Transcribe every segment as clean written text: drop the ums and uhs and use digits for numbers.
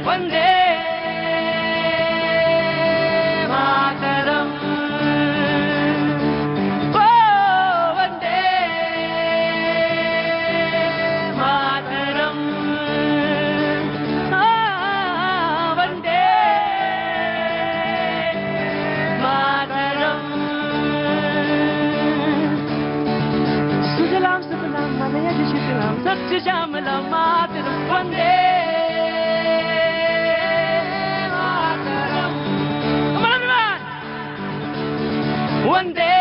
वंदे मातरम, ओ वंदे मातरम, वंदे मातरम। सुजलाम सुफलाम मलयज शितलाम सत्य श्यामलाम मातरम, Vande Mataram. Come on, everyone! Vande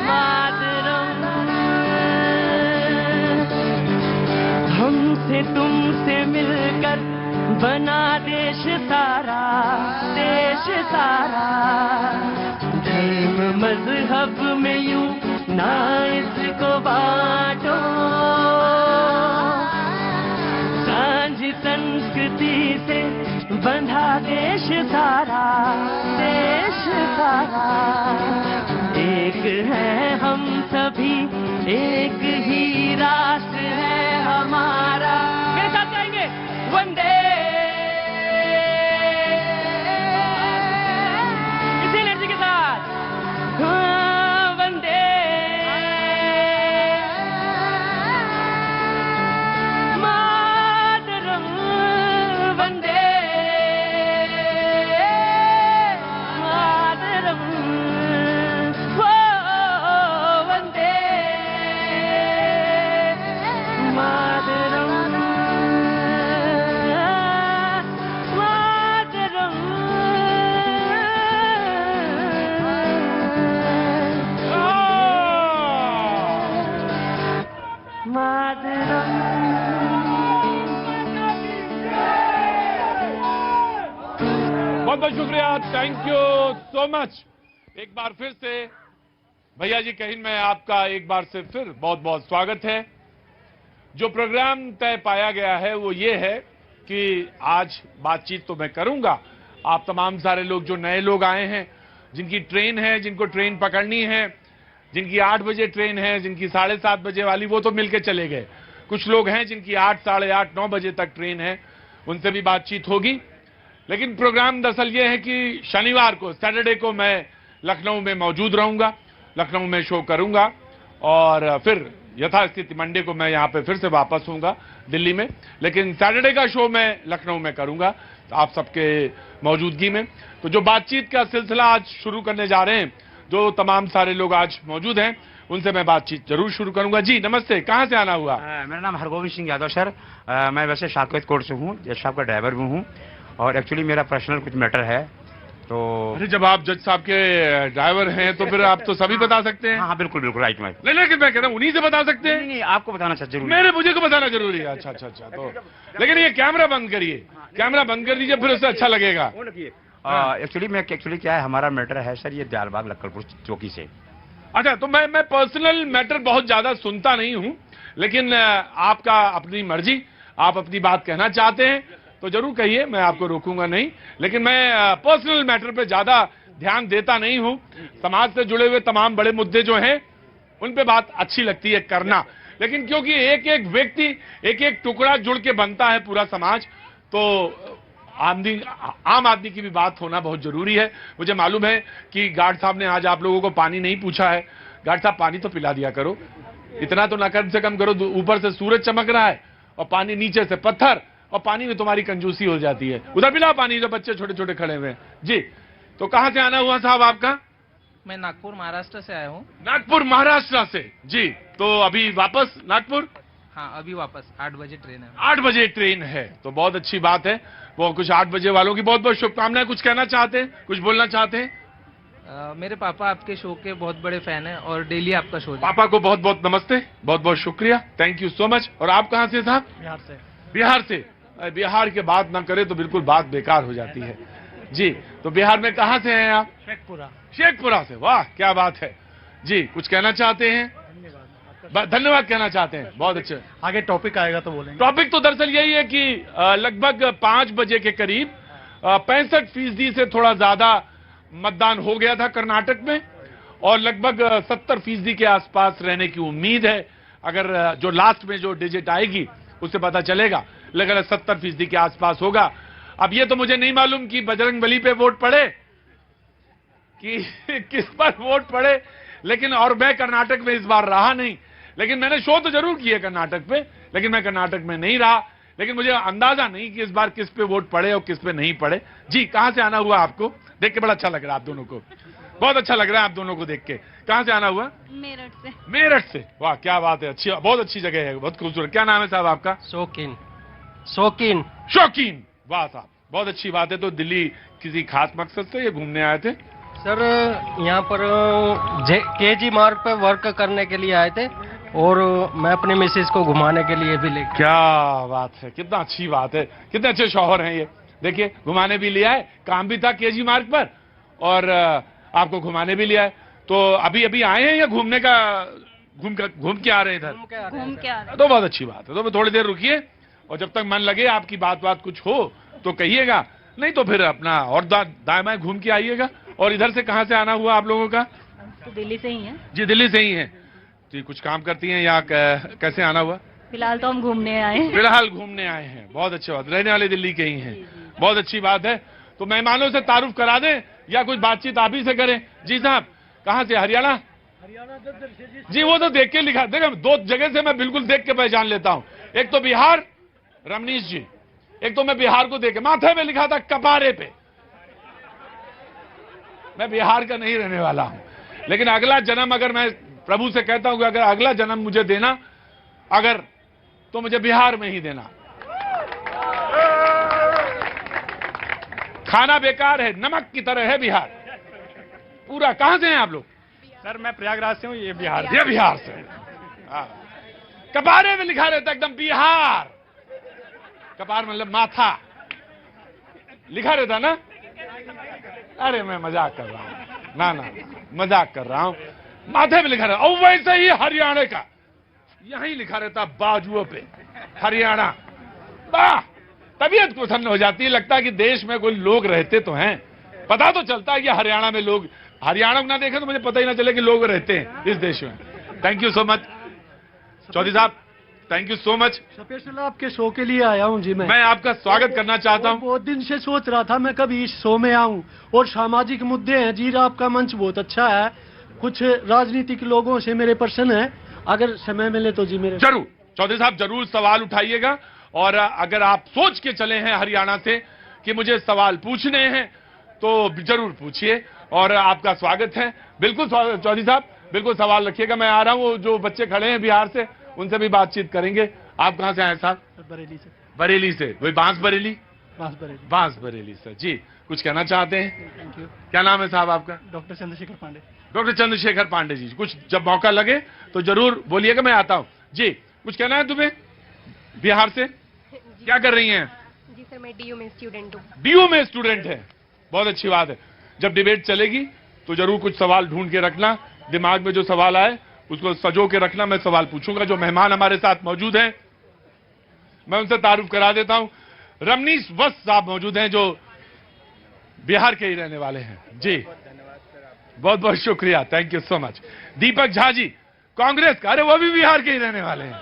Mataram. हमसे तुमसे मिलकर बना देश सारा, देश सारा। धर्म मजहब में यूं ना इसको बांटो, सांझ संस्कृति से बंधा देश सारा, देश सारा। एक है हम सभी, एक ही राष्ट्र है हमारा। मेरे साथ गाएंगे, वंदे। इसी एनर्जी के साथ, हाँ, वंदे मातरम, वंदे मातरम, ओ वंदे मातरम, मातरम, बहुत बहुत शुक्रिया, थैंक यू सो मच। एक बार फिर से भैया जी कहीं में आपका एक बार से फिर बहुत बहुत स्वागत है। जो प्रोग्राम तय पाया गया है वो ये है कि आज बातचीत तो मैं करूंगा, आप तमाम सारे लोग जो नए लोग आए हैं, जिनकी ट्रेन है, जिनको ट्रेन पकड़नी है, जिनकी 8 बजे ट्रेन है, जिनकी 7:30 बजे वाली, वो तो मिलके चले गए। कुछ लोग हैं जिनकी 8, साढ़े 8, 9 बजे तक ट्रेन है, उनसे भी बातचीत होगी। लेकिन प्रोग्राम दरअसल ये है कि शनिवार को, सैटरडे को मैं लखनऊ में मौजूद रहूंगा, लखनऊ में शो करूंगा और फिर यथास्थिति मंडे को मैं यहां पे फिर से वापस होऊंगा दिल्ली में। लेकिन सैटरडे का शो मैं लखनऊ में करूंगा आप सबके मौजूदगी में। तो जो बातचीत का सिलसिला आज शुरू करने जा रहे हैं, जो तमाम सारे लोग आज मौजूद हैं, उनसे मैं बातचीत जरूर शुरू करूंगा। जी नमस्ते, कहां से आना हुआ? मेरा नाम हरगोविंद सिंह यादव सर। मैं वैसे शाकित कोर्ट से हूँ, जज साहब का ड्राइवर भी हूँ और एक्चुअली मेरा पर्सनल कुछ मैटर है। तो अरे जब आप जज साहब के ड्राइवर हैं तो फिर आप तो सभी बता सकते हैं। हाँ बिल्कुल बिल्कुल राइट। मैं नहीं, लेकिन मैं कहता हूँ उन्हीं से बता सकते हैं। नहीं, आपको बताना सर जरूरी। मुझे को बताना जरूरी है। अच्छा अच्छा अच्छा। तो लेकिन ये कैमरा बंद करिए, कैमरा बंद कर दीजिए, फिर उससे अच्छा लगेगा। एक्चुअली क्या है, हमारा मैटर है सर ये दयालबाग लक्कड़पुर चौकी से। अच्छा, तो मैं पर्सनल मैटर बहुत ज्यादा सुनता नहीं हूं, लेकिन आपका अपनी मर्जी, आप अपनी बात कहना चाहते हैं तो जरूर कहिए, मैं आपको रोकूंगा नहीं। लेकिन मैं पर्सनल मैटर पे ज्यादा ध्यान देता नहीं हूं। समाज से जुड़े हुए तमाम बड़े मुद्दे जो हैं उन पे बात अच्छी लगती है करना, लेकिन क्योंकि एक एक व्यक्ति, एक एक टुकड़ा जुड़ के बनता है पूरा समाज, तो आम आदमी की भी बात होना बहुत जरूरी है। मुझे मालूम है कि गार्ड साहब ने आज आप लोगों को पानी नहीं पूछा है। गार्ड साहब पानी तो पिला दिया करो, इतना तो ना कम से कम करो। ऊपर से सूरज चमक रहा है और पानी नीचे से पत्थर, और पानी में तुम्हारी कंजूसी हो जाती है। उधर पिलाओ पानी, जो बच्चे छोटे छोटे खड़े हुए हैं। जी, तो कहां से आना हुआ साहब आपका? मैं नागपुर महाराष्ट्र से आया हूँ। नागपुर महाराष्ट्र से। जी, तो अभी वापस नागपुर? हाँ, अभी वापस 8 बजे ट्रेन है। 8 बजे ट्रेन है, तो बहुत अच्छी बात है। वो कुछ 8 बजे वालों की बहुत बहुत शुभकामनाएं। कुछ कहना चाहते हैं, कुछ बोलना चाहते हैं? मेरे पापा आपके शो के बहुत बड़े फैन हैं और डेली आपका शो। पापा को बहुत बहुत नमस्ते, बहुत बहुत शुक्रिया, थैंक यू सो मच। और आप कहां से साहब? बिहार से। बिहार से। बिहार के बात ना करे तो बिल्कुल बात बेकार हो जाती है। जी, तो बिहार में कहां से हैं आप? शेखपुरा। शेखपुरा से, वाह क्या बात है। जी, कुछ कहना चाहते हैं? धन्यवाद कहना चाहते हैं, बहुत अच्छे। आगे टॉपिक आएगा तो बोलेंगे। टॉपिक तो दरअसल यही है कि लगभग 5 बजे के करीब 65% से थोड़ा ज्यादा मतदान हो गया था कर्नाटक में, और लगभग 70% के आसपास रहने की उम्मीद है। अगर जो लास्ट में जो डिजिट आएगी उससे पता चलेगा, लेकिन 70% के आसपास होगा। अब ये तो मुझे नहीं मालूम कि बजरंगबली पे वोट पड़े कि किस पर वोट पड़े, लेकिन और मैं कर्नाटक में इस बार रहा नहीं, लेकिन मैंने शो तो जरूर किए कर्नाटक पे, लेकिन मैं कर्नाटक में नहीं रहा, लेकिन मुझे अंदाजा नहीं कि इस बार किस पे वोट पड़े और किस पे नहीं पड़े। जी, कहां से आना हुआ आपको? देख के बड़ा अच्छा लग रहा है आप दोनों को, बहुत अच्छा लग रहा है आप दोनों को देख के। कहां से आना हुआ? मेरठ से। मेरठ से, वाह क्या बात है, अच्छी, बहुत अच्छी जगह है, बहुत खूबसूरत। क्या नाम है साहब आपका? शौकीन। शौकीन। शौकीन, वाह साहब, बहुत अच्छी बात है। तो दिल्ली किसी खास मकसद से ये घूमने आए थे? सर यहाँ पर केजी मार्ग पे वर्क करने के लिए आए थे और मैं अपनी मिसेज को घुमाने के लिए भी ले। क्या बात है, कितना अच्छी बात है, कितने अच्छे शौहर हैं ये। देखिए, घुमाने भी लिया है, काम भी था केजी मार्ग पर और आपको घुमाने भी लिया है। तो अभी अभी आए हैं या घूमने का घूम के आ रहे हैं इधर? घूम के आ रहे हैं। तो बहुत अच्छी बात है। तो थोड़ी देर रुकिए और जब तक मन लगे आपकी बात कुछ हो तो कहिएगा, नहीं तो फिर अपना और दाएं बाएं घूम के आइएगा। और इधर से कहां से आना हुआ आप लोगों का? तो दिल्ली से ही है। जी, दिल्ली से ही है। तो कुछ काम करती हैं या कैसे आना हुआ? फिलहाल तो हम घूमने आए हैं। फिलहाल घूमने आए हैं, बहुत अच्छी बात। रहने वाले दिल्ली के ही हैं, बहुत अच्छी बात है। तो मेहमानों से तारुफ करा दें या कुछ बातचीत आप ही से करें? जी साहब, कहां से? हरियाणा? जी, वो तो देख के लिखा, देखो 2 जगह से मैं बिल्कुल देख के पहचान लेता हूं। एक तो बिहार, रमनीश जी, एक तो मैं बिहार को देखे, माथे में लिखा था कपारे पे। मैं बिहार का नहीं रहने वाला हूं, लेकिन अगला जन्म अगर मैं प्रभु से कहता हूं कि अगर अगला जन्म मुझे देना, अगर तो मुझे बिहार में ही देना। खाना बेकार है, नमक की तरह है बिहार पूरा। कहां से हैं आप लोग? सर मैं प्रयागराज से हूँ, ये बिहार। ये बिहार से। हाँ। कपारे में लिखा रहता एकदम बिहार, कपार मतलब माथा लिखा रहता ना। अरे मैं मजाक कर रहा हूं, ना मजाक कर रहा हूं। माथे पे लिखा रहता, और वैसे ही हरियाणा का यहीं लिखा रहता बाजुओं पे, हरियाणा। वाह, तबीयत प्रसन्न हो जाती है, लगता है कि देश में कोई लोग रहते तो हैं। पता तो चलता है कि हरियाणा में लोग, हरियाणा को ना देखे तो मुझे पता ही ना चले कि लोग रहते हैं इस देश में। Thank you so much Chaudhary साहब, thank you so much. Special आपके शो के लिए आया हूं जी। मैं आपका स्वागत करना चाहता हूं। बहुत दिन से सोच रहा था मैं कभी इस शो में आऊं, और सामाजिक मुद्दे हैं जी, आपका मंच बहुत अच्छा है। कुछ राजनीतिक लोगों से मेरे प्रश्न है, अगर समय मिले तो जी मेरे। जरूर चौधरी साहब, जरूर सवाल उठाइएगा। और अगर आप सोच के चले हैं हरियाणा से कि मुझे सवाल पूछने हैं तो जरूर पूछिए, और आपका स्वागत है। बिल्कुल चौधरी साहब, बिल्कुल सवाल रखिएगा। मैं आ रहा हूं, जो बच्चे खड़े हैं बिहार से उनसे भी बातचीत करेंगे। आप कहां से आए साहब? बरेली से। बरेली से? वही बांस बरेली? बरेली। बांस बरेली से। जी, कुछ कहना चाहते हैं? Thank you. क्या नाम है साहब आपका? डॉक्टर चंद्रशेखर पांडे। डॉक्टर चंद्रशेखर पांडे जी, कुछ जब मौका लगे तो जरूर बोलिएगा, मैं आता हूं। जी, कुछ कहना है तुम्हें? बिहार से क्या कर रही हैं? जी सर, मैं डीयू में स्टूडेंट हूँ। डीयू में स्टूडेंट है, बहुत अच्छी बात है। जब डिबेट चलेगी तो जरूर कुछ सवाल ढूंढ के रखना, दिमाग में जो सवाल आए उसको सजो के रखना। मैं सवाल पूछूंगा। जो मेहमान हमारे साथ मौजूद हैं मैं उनसे तारुफ करा देता हूं। रमनीश वत्स साहब मौजूद हैं, जो बिहार के ही रहने वाले हैं। जी, बहुत बहुत शुक्रिया, thank you so much. Deepak Jha ji, Congress का, अरे वो भी बिहार के ही रहने वाले हैं,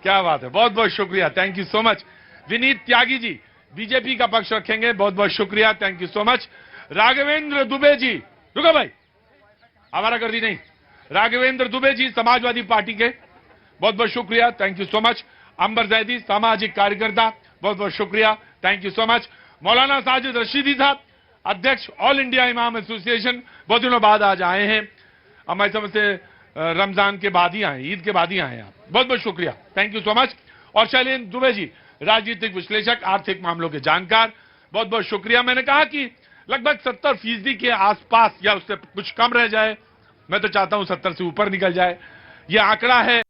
क्या बात है, बहुत बहुत शुक्रिया, thank you so much. Vineet Tyagi ji, BJP का पक्ष रखेंगे, बहुत बहुत शुक्रिया, thank you so much. Raghavendra Dubey ji, रुको भाई, आवारा गर्दी नहीं। राघवेंद्र दुबे जी, समाजवादी पार्टी के, बहुत बहुत शुक्रिया, thank you so much. Ambar Zaidi, सामाजिक कार्यकर्ता, बहुत बहुत शुक्रिया, थैंक यू सो मच। मौलाना साजिद रशीदी साहब, अध्यक्ष ऑल इंडिया इमाम एसोसिएशन, बहुत दिनों बाद आज आए हैं, हमारे समझ से रमजान के बाद ही आए, ईद के बाद ही आए आप, बहुत बहुत शुक्रिया, थैंक यू सो मच। और शैलेंद्र दुबे जी, राजनीतिक विश्लेषक, आर्थिक मामलों के जानकार, बहुत बहुत शुक्रिया। मैंने कहा कि लगभग 70% के आसपास या उससे कुछ कम रह जाए, मैं तो चाहता हूं 70 से ऊपर निकल जाए, यह आंकड़ा है।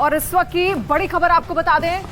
और इस वक्त की बड़ी खबर आपको बता दें,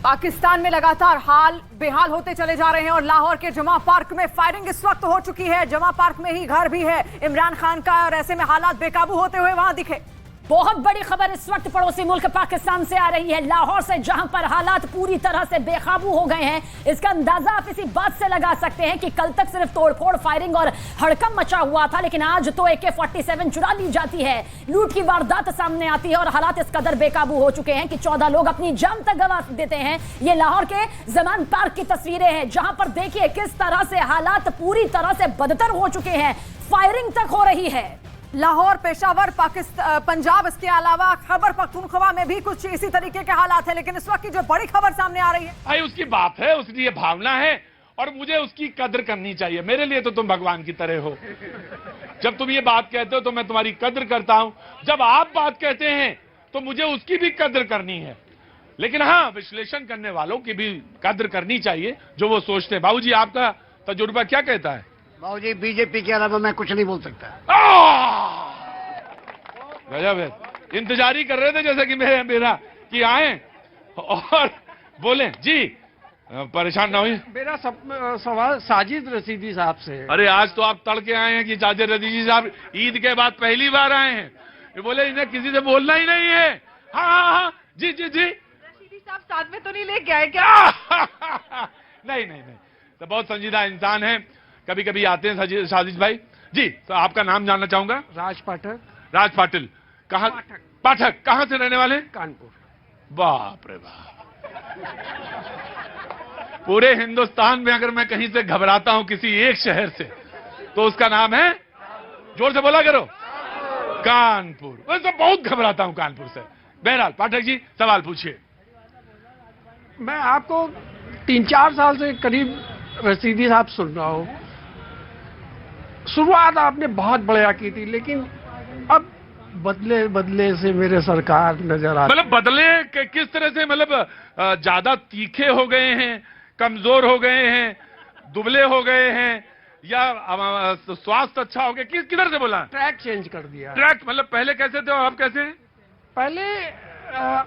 पाकिस्तान में लगातार हाल बेहाल होते चले जा रहे हैं और लाहौर के जमा पार्क में फायरिंग इस वक्त हो चुकी है। जमा पार्क में ही घर भी है इमरान खान का और ऐसे में हालात बेकाबू होते हुए वहां दिखे। बहुत बड़ी खबर इस वक्त पड़ोसी मुल्क पाकिस्तान से आ रही है, लाहौर से, जहां पर हालात पूरी तरह से बेकाबू हो गए हैं। इसका अंदाजा आप इसी बात से लगा सकते हैं कि कल तक सिर्फ तोड़फोड़, फायरिंग और हड़कंप मचा हुआ था, लेकिन आज तो AK-47 चुरा ली जाती है, लूट की वारदात सामने आती है और हालात इस कदर बेकाबू हो चुके हैं कि 14 लोग अपनी जान तक गंवा देते हैं। ये लाहौर के जमान पार्क की तस्वीरें हैं, जहां पर देखिए किस तरह से हालात पूरी तरह से बदतर हो चुके हैं, फायरिंग तक हो रही है। लाहौर, पेशावर, पाकिस्तान, पंजाब, इसके अलावा खैबर पख्तूनख्वा में भी कुछ इसी तरीके के हालात हैं। लेकिन इस वक्त की जो बड़ी खबर सामने आ रही है, भाई उसकी बात है, उसकी ये भावना है और मुझे उसकी कद्र करनी चाहिए। मेरे लिए तो तुम भगवान की तरह हो। जब तुम ये बात कहते हो तो मैं तुम्हारी कद्र करता हूं, जब आप बात कहते हैं तो मुझे उसकी भी कद्र करनी है। लेकिन हाँ, विश्लेषण करने वालों की भी कद्र करनी चाहिए जो वो सोचते हैं। बाबूजी, आपका तजुर्बा क्या कहता है? बाबूजी, बीजेपी के अलावा मैं कुछ नहीं बोल सकता। गजब है, इंतजार ही कर रहे थे जैसे कि मेरा कि आए और बोले। जी, परेशान ना हुई। मेरा सवाल साजिद रशीदी साहब से। अरे आज तो आप तड़के आए हैं कि साजिद रशीदी साहब ईद के बाद पहली बार आए हैं। ये बोले इन्हें किसी से बोलना ही नहीं है। हाँ हाँ हाँ, जी जी जी। रशीदी साहब साथ में तो नहीं लेके आए क्या? नहीं नहीं नहीं, तो बहुत संजीदा इंसान है, कभी कभी आते हैं साजिद भाई। जी, तो आपका नाम जानना चाहूंगा। राज पाठक। राज पाटिल, कहाँ? पाठक, कहाँ से रहने वाले? कानपुर। बाप रे बाप, पूरे हिंदुस्तान में अगर मैं कहीं से घबराता हूं किसी एक शहर से तो उसका नाम है, जोर से बोला करो, कानपुर। वैसे बहुत घबराता हूं कानपुर से। बहरहाल पाठक जी, सवाल पूछिए। मैं आपको 3-4 साल से करीब रशीदी साहब सुन रहा हूं। शुरुआत आपने बहुत बढ़िया की थी, लेकिन अब बदले बदले से मेरे सरकार नजर आ, मतलब बदले किस तरह से? मतलब ज्यादा तीखे हो गए हैं, कमजोर हो गए हैं, दुबले हो गए हैं, या स्वास्थ्य अच्छा हो गया? किधर से बोला? ट्रैक चेंज कर दिया। ट्रैक मतलब पहले कैसे थे और अब कैसे हैं? पहले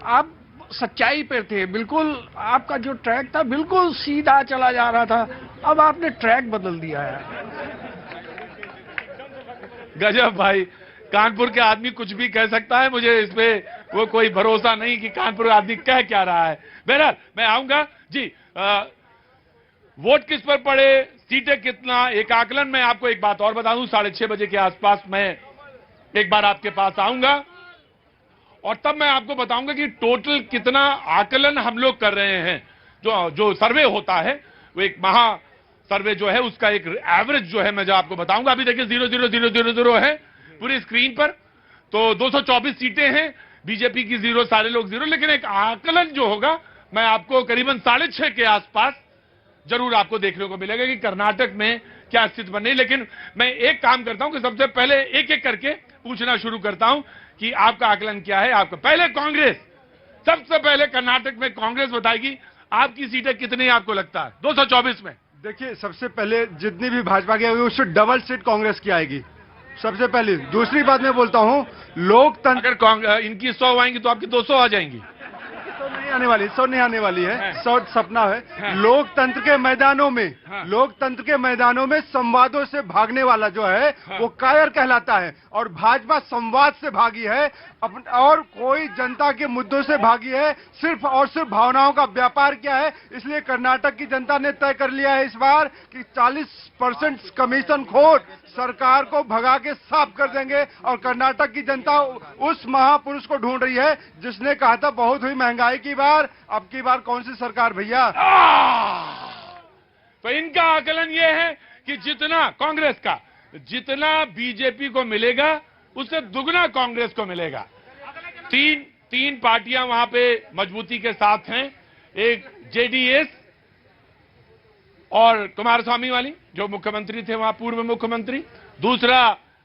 आप सच्चाई पे थे, बिल्कुल आपका जो ट्रैक था बिल्कुल सीधा चला जा रहा था, अब आपने ट्रैक बदल दिया है। गजब भाई, कानपुर के आदमी कुछ भी कह सकता है, मुझे इस पे वो कोई भरोसा नहीं कि कानपुर आदमी कह क्या रहा है। बहरहाल मैं आऊंगा जी। वोट किस पर पड़े, सीटें कितना, एक आकलन। मैं आपको एक बात और बता दूं, 6:30 बजे के आसपास मैं एक बार आपके पास आऊंगा और तब मैं आपको बताऊंगा कि टोटल कितना आकलन हम लोग कर रहे हैं। जो सर्वे होता है वो एक महा सर्वे जो है उसका एक एवरेज जो है मैं जो आपको बताऊंगा। अभी देखिए 00000 है पूरी स्क्रीन पर, तो 224 सीटें हैं, बीजेपी की 0, सारे लोग 0। लेकिन एक आकलन जो होगा मैं आपको करीबन 6:30 के आसपास जरूर आपको देखने को मिलेगा कि कर्नाटक में क्या स्थिति बन रही। लेकिन मैं एक काम करता हूं कि सबसे पहले एक एक करके पूछना शुरू करता हूं कि आपका आकलन क्या है। आपका पहले कांग्रेस, सबसे पहले कर्नाटक में कांग्रेस बताएगी आपकी सीटें कितनी आपको लगता है 224 में? देखिए, सबसे पहले जितनी भी भाजपा की आएगी उससे डबल सीट कांग्रेस की आएगी, सबसे पहले। दूसरी बात मैं बोलता हूं, लोकतंत्र, अगर इनकी 100 आएंगी तो आपकी 200 आ जाएंगी। 100 नहीं आने वाली, 100 नहीं आने वाली है, 100 सपना है। लोकतंत्र के मैदानों में, लोकतंत्र के मैदानों में संवादों से भागने वाला जो है वो कायर कहलाता है, और भाजपा संवाद से भागी है और कोई जनता के मुद्दों से भागी है, सिर्फ और सिर्फ भावनाओं का व्यापार किया है। इसलिए कर्नाटक की जनता ने तय कर लिया है इस बार कि 40% कमीशन खोर सरकार को भगा के साफ कर देंगे, और कर्नाटक की जनता उस महापुरुष को ढूंढ रही है जिसने कहा था बहुत हुई महंगाई की बार, अब की बार कौन सी सरकार भैया। तो इनका आकलन ये है कि जितना कांग्रेस का, जितना बीजेपी को मिलेगा उससे दुगना कांग्रेस को मिलेगा। तीन पार्टियां वहां पे मजबूती के साथ हैं, एक जेडीएस और कुमारस्वामी वाली जो मुख्यमंत्री थे वहां, पूर्व मुख्यमंत्री, दूसरा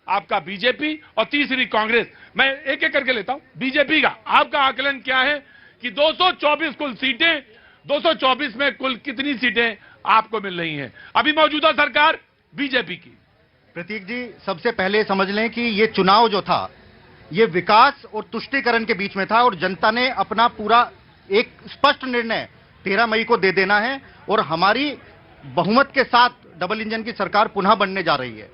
आपका बीजेपी और तीसरी कांग्रेस। मैं एक एक करके लेता हूं। बीजेपी का आपका आकलन क्या है कि 224 कुल सीटें, 224 में कुल कितनी सीटें आपको मिल रही हैं अभी मौजूदा सरकार बीजेपी की? प्रतीक जी, सबसे पहले समझ लें कि ये चुनाव जो था ये विकास और तुष्टीकरण के बीच में था, और जनता ने अपना पूरा एक स्पष्ट निर्णय 13 मई को दे देना है और हमारी बहुमत के साथ डबल इंजन की सरकार पुनः बनने जा रही है।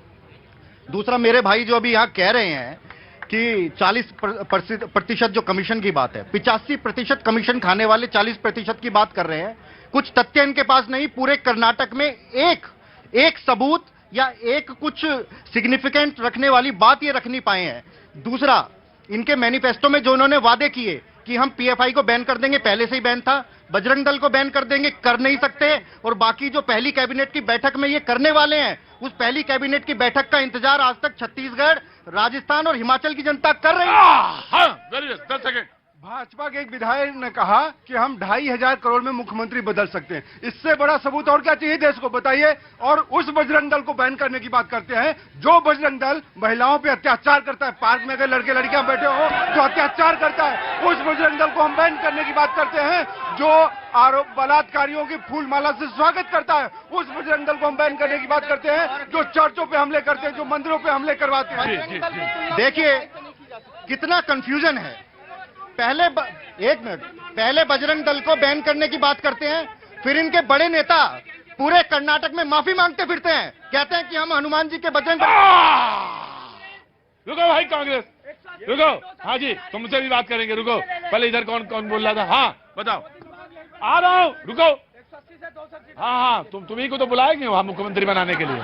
दूसरा, मेरे भाई जो अभी यहाँ कह रहे हैं कि 40% जो कमीशन की बात है, 85% कमीशन खाने वाले 40% की बात कर रहे हैं। कुछ तथ्य इनके पास नहीं, पूरे कर्नाटक में एक सबूत या एक कुछ सिग्निफिकेंट रखने वाली बात ये रख नहीं पाए हैं। दूसरा, इनके मैनिफेस्टो में जो उन्होंने वादे किए कि हम पीएफआई को बैन कर देंगे, पहले से ही बैन था, बजरंग दल को बैन कर देंगे, कर नहीं सकते, और बाकी जो पहली कैबिनेट की बैठक में ये करने वाले हैं, उस पहली कैबिनेट की बैठक का इंतजार आज तक छत्तीसगढ़, राजस्थान और हिमाचल की जनता कर रही है। 10 सेकंड। भाजपा के एक विधायक ने कहा कि हम 2,500 करोड़ में मुख्यमंत्री बदल सकते हैं। इससे बड़ा सबूत और क्या चाहिए देश को, बताइए। और उस बजरंग दल को बैन करने की बात करते हैं, जो बजरंग दल महिलाओं पे अत्याचार करता है, पार्क में अगर लड़के लड़कियां बैठे हो जो अत्याचार करता है, उस बजरंग दल को हम बैन करने की बात करते हैं। जो आरोप बलात्कारियों की फूलमाला से स्वागत करता है, उस बजरंग दल को हम बैन करने की बात करते हैं। जो चर्चों पे हमले करते हैं, जो मंदिरों पे हमले करवाते हैं। देखिए कितना कंफ्यूजन है। पहले बजरंग दल को बैन करने की बात करते हैं, फिर इनके बड़े नेता पूरे कर्नाटक में माफी मांगते फिरते हैं, कहते हैं कि हम हनुमान जी के बजरंग। रुको भाई कांग्रेस, रुको। हाँ जी, तुमसे भी बात करेंगे, रुको। पहले इधर कौन कौन बोल रहा था? हाँ बताओ। आ रहा हूं, रुको। हाँ, तुम ही को तो बुलाए क्यों वहां मुख्यमंत्री बनाने के लिए?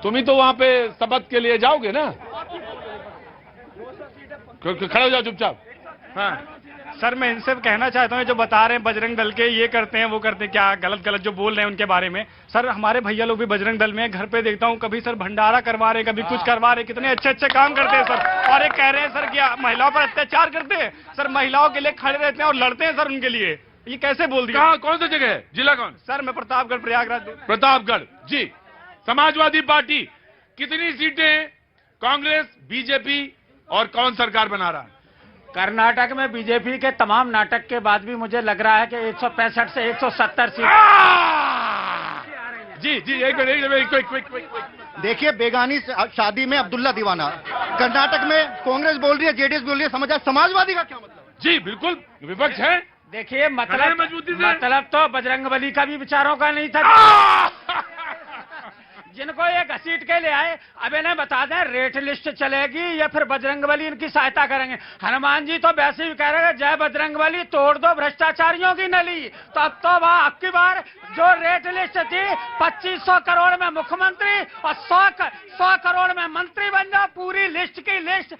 तुम ही तो वहां पे शपथ के लिए जाओगे ना। खड़े हो जाओ चुपचाप। हाँ सर, मैं इनसे कहना चाहता हूँ, जो बता रहे हैं बजरंग दल के ये करते हैं वो करते हैं, क्या गलत जो बोल रहे हैं उनके बारे में। सर हमारे भैया लोग भी बजरंग दल में, घर पे देखता हूँ कभी सर भंडारा करवा रहे, कभी कुछ करवा रहे, कितने अच्छे काम करते हैं सर। और ये कह रहे हैं सर कि महिलाओं पर अत्याचार करते हैं। सर महिलाओं के लिए खड़े रहते हैं और लड़ते हैं सर उनके लिए। ये कैसे बोल दिया? कौन सी जगह है? जिला कौन? सर मैं प्रतापगढ़, प्रयागराज। प्रतापगढ़ जी। समाजवादी पार्टी कितनी सीटें कांग्रेस, बीजेपी और कौन सरकार बना रहा है? कर्नाटक में बीजेपी के तमाम नाटक के बाद भी मुझे लग रहा है कि 165 से 170 सीट। जी एक मिनट। देखिए, बेगानी शादी में अब्दुल्ला दीवाना। कर्नाटक में कांग्रेस बोल रही है, जेडीएस बोल रही है, समझा समाजवादी का क्या मतलब? जी बिल्कुल विपक्ष है। देखिए मतलब तो बजरंगबली का भी विचारों का नहीं था। जिनको ये घसीट के ले आए, अब इन्हें बता दें रेट लिस्ट चलेगी या फिर बजरंगबली इनकी सहायता करेंगे। हनुमान जी तो वैसे ही कह रहे हैं जय बजरंगबली, तोड़ दो भ्रष्टाचारियों की नली। तो अब तो वह अब की बार जो रेट लिस्ट थी 2500 करोड़ में मुख्यमंत्री और 100 करोड़ में मंत्री बन जाओ, पूरी लिस्ट की लिस्ट।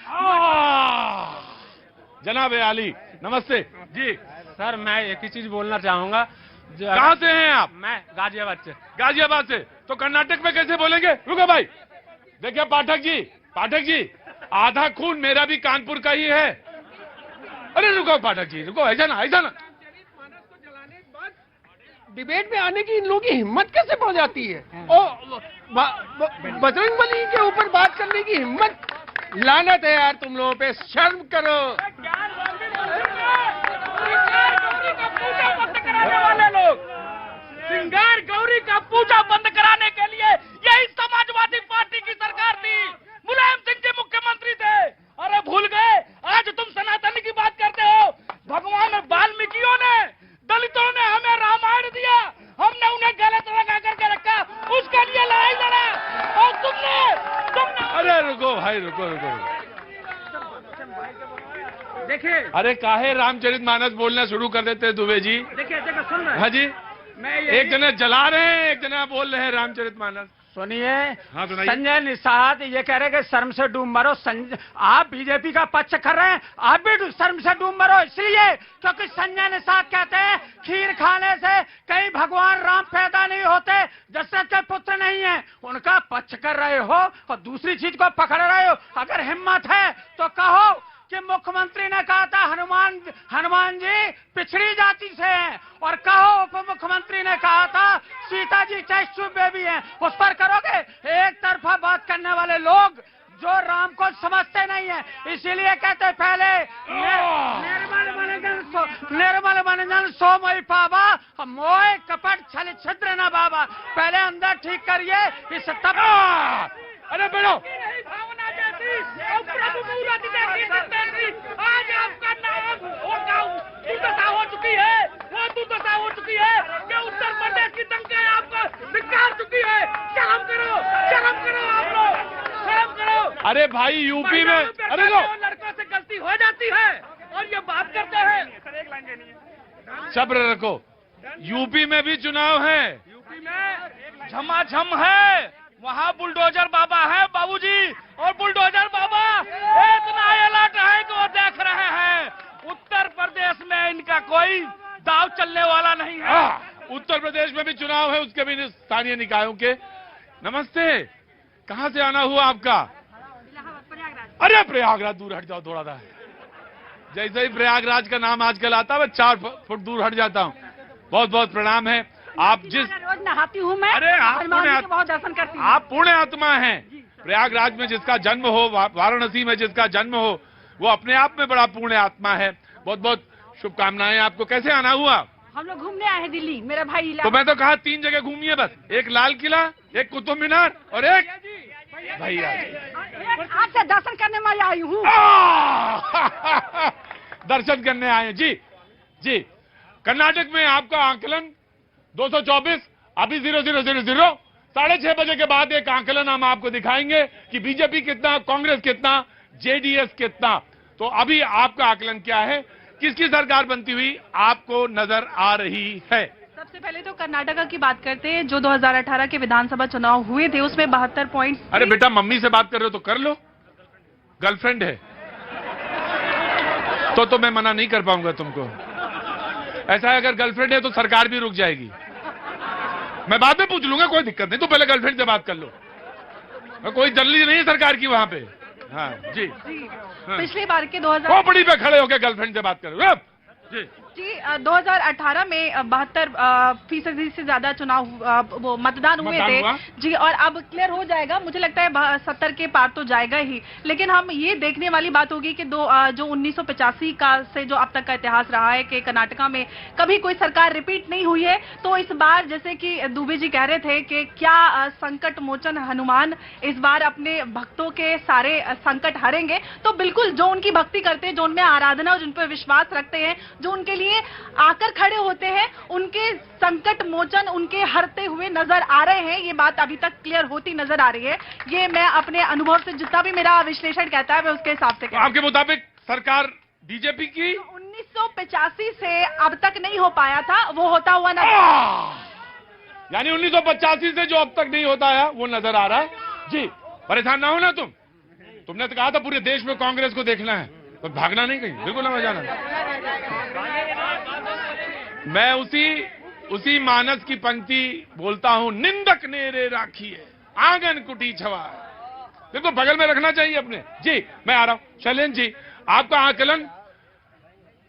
जनाब आली नमस्ते जी। सर मैं एक ही चीज बोलना चाहूंगा। कहां से हैं आप? मैं गाजियाबाद से। गाजियाबाद से, तो कर्नाटक में कैसे बोलेंगे? रुको भाई, देखिए पाठक जी आधा खून मेरा भी कानपुर का ही है। अरे रुको पाठक जी, रुको, ऐसा ना। डिबेट में आने की इन लोगों की हिम्मत कैसे पड़ जाती है? और बजरंगबली के ऊपर बात करने की हिम्मत, लानत है यार तुम लोगों पे, शर्म करो। वाले लोग श्रृंगार गौरी का पूजा बंद कराने के लिए यही समाजवादी पार्टी की सरकार थी। मुलायम सिंह जी मुख्यमंत्री थे। अरे भूल गए? आज तुम सनातन की बात करते हो। भगवान वाल्मीकियों ने, दलितों ने हमें रामायण दिया, हमने उन्हें गलत लगा करके रखा, उसके लिए लड़ाई लड़ा। और तुमने अरे रुको भाई, रुको। देखिए, अरे काहे रामचरितमानस बोलना शुरू कर देते दुबे जी? देखिए सुन रहे हैं। हाँ जी, एक जना जला रहे हैं, एक जना बोल रहे हैं रामचरितमानस। सुनिए, हाँ, संजय निषाद ये कह रहे हैं कि शर्म से डूब मरो। आप बीजेपी का पक्ष कर रहे हैं, आप भी शर्म से डूब मरो, इसलिए क्योंकि संजय निषाद कहते हैं खीर खाने से कहीं भगवान राम पैदा नहीं होते, दशरथ के पुत्र नहीं है। उनका पक्ष कर रहे हो और दूसरी चीज को पकड़ रहे हो। अगर हिम्मत है तो कहो कि मुख्यमंत्री ने कहा था हनुमान जी पिछड़ी जाति से हैं, और कहो उप मुख्यमंत्री ने कहा था सीता जी टेस्ट बेबी हैं, उस पर करोगे? एक तरफा बात करने वाले लोग जो राम को समझते नहीं है, इसीलिए कहते पहले निर्मल मनजन सो मोहि पावा, मोह कपट छल छिद्र न बाबा। पहले अंदर ठीक करिए, इस तब अरे बैठो। आज आपका नाम हो चुकी है, वो दशा हो चुकी है कि उत्तर प्रदेश की टंकियां आपको धिक्कार चुकी है। शर्म करो आप लोग, शर्म करो। अरे भाई यूपी में, अरे लो लड़कों से गलती हो जाती है और ये बात करते हैं। सब्र रखो, यूपी में भी चुनाव है, यूपी में झमाझम है, वहाँ बुलडोजर बाबा है बाबूजी, और बुलडोजर बाबा इतना अलर्ट है कि वो देख रहे हैं। उत्तर प्रदेश में इनका कोई दाव चलने वाला नहीं है। उत्तर प्रदेश में भी चुनाव है, उसके भी स्थानीय निकायों के। नमस्ते, कहाँ से आना हुआ आपका? अरे प्रयागराज, दूर हट जाओ थोड़ा सा। जैसे ही प्रयागराज का नाम आजकल आता है मैं 4 फुट दूर हट जाता हूँ। बहुत बहुत प्रणाम है। आप जिस रोज नहाती हूँ मैं, अरे आप बहुत दर्शन करती हूँ। आप पुण्य आत्मा हैं। प्रयागराज में जिसका जन्म हो, वाराणसी में जिसका जन्म हो, वो अपने आप में बड़ा पुण्य आत्मा है। बहुत बहुत शुभकामनाएं आपको। कैसे आना हुआ? हम लोग घूमने आए हैं दिल्ली, मेरा भाई। तो मैं तो कहा 3 जगह घूमिए बस, एक लाल किला, एक कुतुब मीनार और एक भैया आपसे दर्शन करने में आई हूँ। दर्शन करने आए जी। जी, कर्नाटक में आपका आंकलन 224, अभी 0000, 6:30 बजे के बाद एक आंकलन हम आपको दिखाएंगे कि बीजेपी कितना, कांग्रेस कितना, जेडीएस कितना। तो अभी आपका आकलन क्या है, किसकी सरकार बनती हुई आपको नजर आ रही है? सबसे पहले तो कर्नाटका की बात करते हैं। जो 2018 के विधानसभा चुनाव हुए थे उसमें 72 पॉइंट। अरे बेटा, मम्मी से बात कर रहे हो तो कर लो, गर्लफ्रेंड है तो मैं मना नहीं कर पाऊंगा तुमको। ऐसा है, अगर गर्लफ्रेंड है तो सरकार भी रुक जाएगी। मैं बाद में पूछ लूंगा, कोई दिक्कत नहीं। तो पहले गर्लफ्रेंड से बात कर लो, कोई जल्दी नहीं है सरकार की वहां पे। हाँ जी, हाँ। पिछली बार के 2000 खोपड़ी पे खड़े होकर गर्लफ्रेंड से बात करो जी। 2018 में 72% से ज्यादा चुनाव वो मतदान हुए थे जी, और अब क्लियर हो जाएगा। मुझे लगता है 70 के पार तो जाएगा ही। लेकिन हम ये देखने वाली बात होगी कि जो 1985 का से जो अब तक का इतिहास रहा है कि कर्नाटका में कभी कोई सरकार रिपीट नहीं हुई है। तो इस बार जैसे कि दुबे जी कह रहे थे कि क्या संकट मोचन हनुमान इस बार अपने भक्तों के सारे संकट हरेंगे, तो बिल्कुल जो उनकी भक्ति करते हैं, जो उनमें आराधना और जिन पर विश्वास रखते हैं, जो उनके लिए आकर खड़े होते हैं, उनके संकट मोचन उनके हरते हुए नजर आ रहे हैं। ये बात अभी तक क्लियर होती नजर आ रही है। ये मैं अपने अनुभव से, जितना भी मेरा विश्लेषण कहता है मैं उसके हिसाब से कहता हूं। आपके मुताबिक सरकार बीजेपी की 1985 से अब तक नहीं हो पाया था, वो होता हुआ नजर, यानी 1985 से जो अब तक नहीं होता है वो नजर आ रहा है जी। परेशान ना हो ना तुमने तो कहा था पूरे देश में कांग्रेस को देखना है, तो भागना नहीं कहीं, बिल्कुल ना जाना। मैं उसी मानस की पंक्ति बोलता हूं, निंदक नेरे राखी है आंगन कुटी छवा। देखो बगल में रखना चाहिए अपने जी। मैं आ रहा हूं शैलेंद्र जी, आपका आकलन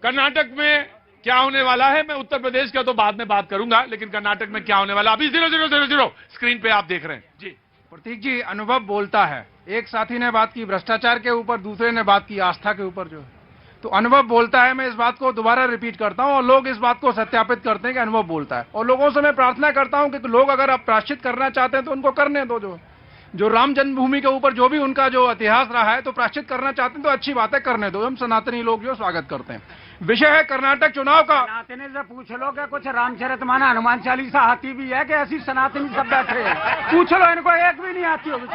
कर्नाटक में क्या होने वाला है? मैं उत्तर प्रदेश का तो बाद में बात करूंगा, लेकिन कर्नाटक में क्या होने वाला अभी 0000 स्क्रीन पे आप देख रहे हैं जी। प्रतीक जी, अनुभव बोलता है। एक साथी ने बात की भ्रष्टाचार के ऊपर, दूसरे ने बात की आस्था के ऊपर, जो तो अनुभव बोलता है। मैं इस बात को दोबारा रिपीट करता हूं और लोग इस बात को सत्यापित करते हैं कि अनुभव बोलता है। और लोगों से मैं प्रार्थना करता हूं कि लोग अगर आप प्रायश्चित करना चाहते हैं तो उनको करने दो। जो राम जन्मभूमि के ऊपर जो भी उनका जो इतिहास रहा है, तो प्रायश्चित करना चाहते हैं तो अच्छी बात है, करने दो। हम सनातनी लोग जो स्वागत करते हैं। विषय है कर्नाटक चुनाव का। सनातनी से पूछ लो कि कुछ रामचरितमानस हनुमान चालीसा आती भी है कि ऐसी सनातनी सब बैठे हैं? पूछ लो, इनको एक भी नहीं आती होगी।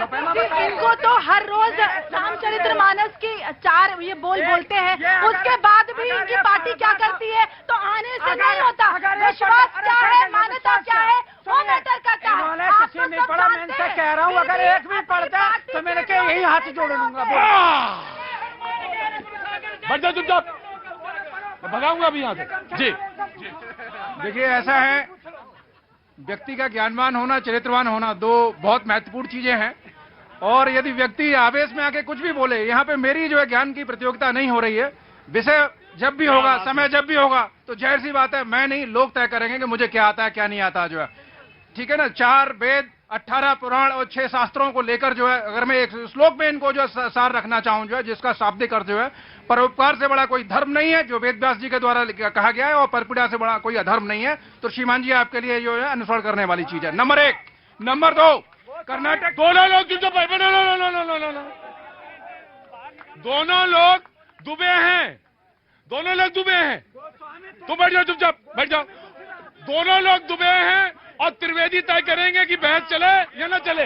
इनको तो हर रोज रामचरितमानस की 4 ये बोलते हैं, उसके बाद भी इनकी पार्टी क्या करती है तो आने से नहीं होता। विश्वास क्या है, मान्यता क्या है, वो मैटर करता है। किसी नहीं पढ़ा, मैं इनसे कह रहा हूँ अगर एक भी पढ़ता तो मैंने कहा यही हाथ जोड़ लूंगा। बढ़ जाओ चुपचाप, भगाऊंगा अभी यहाँ से जी। देखिए, ऐसा है, व्यक्ति का ज्ञानवान होना, चरित्रवान होना, 2 बहुत महत्वपूर्ण चीजें हैं। और यदि व्यक्ति आवेश में आके कुछ भी बोले, यहाँ पे मेरी जो है ज्ञान की प्रतियोगिता नहीं हो रही है। विषय जब भी होगा, समय जब भी होगा, तो जाहिर सी बात है मैं नहीं, लोग तय करेंगे कि मुझे क्या आता है क्या नहीं आता जो है। ठीक है ना। 4 वेद, 18 पुराण और 6 शास्त्रों को लेकर जो है, अगर मैं एक श्लोक में इनको जो सार रखना चाहूं, जो है जिसका शाब्दिक अर्थ जो है, परोपकार से बड़ा कोई धर्म नहीं है, जो वेद व्यास जी के द्वारा कहा गया है, और परपीड़ा से बड़ा कोई अधर्म नहीं है। तो श्रीमान जी आपके लिए जो है अनुसरण करने वाली चीज है। नंबर 1। नंबर 2, कर्नाटक। दोनों लोग दुबे हैं, दोनों लोग दुबे हैं। तुम बैठ जाओ चुपचाप, बैठ जाओ। दोनों लोग दुबे हैं और त्रिवेदी तय करेंगे कि बहस चले या ना चले।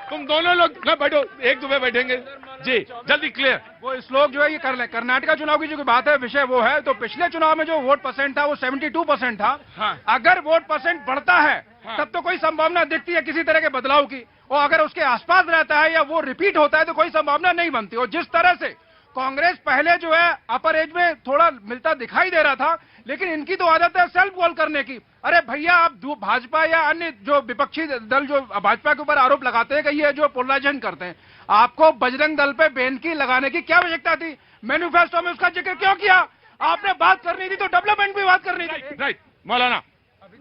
तुम दोनों लोग ना बैठो, एक दुबे बैठेंगे जी, जल्दी क्लियर। वो श्लोक जो है ये कर ले। कर्नाटका चुनाव की जो बात है, विषय वो है, तो पिछले चुनाव में जो वोट परसेंट था वो 72% था। हाँ। अगर वोट परसेंट बढ़ता है तब तो कोई संभावना दिखती है किसी तरह के बदलाव की, और अगर उसके आसपास रहता है या वो रिपीट होता है तो कोई संभावना नहीं बनती। और जिस तरह से कांग्रेस पहले जो है अपर एज में थोड़ा मिलता दिखाई दे रहा था, लेकिन इनकी तो आदत है सेल्फ गोल करने की। अरे भैया, आप भाजपा या अन्य जो विपक्षी दल जो भाजपा के ऊपर आरोप लगाते हैं कि ये जो पोलराइजेशन करते हैं, आपको बजरंग दल पे बैन की लगाने की क्या आवश्यकता थी? मैनिफेस्टो में उसका जिक्र क्यों किया? आपने बात करनी थी तो डेवलपमेंट की बात करनी थी। राइट मौलाना,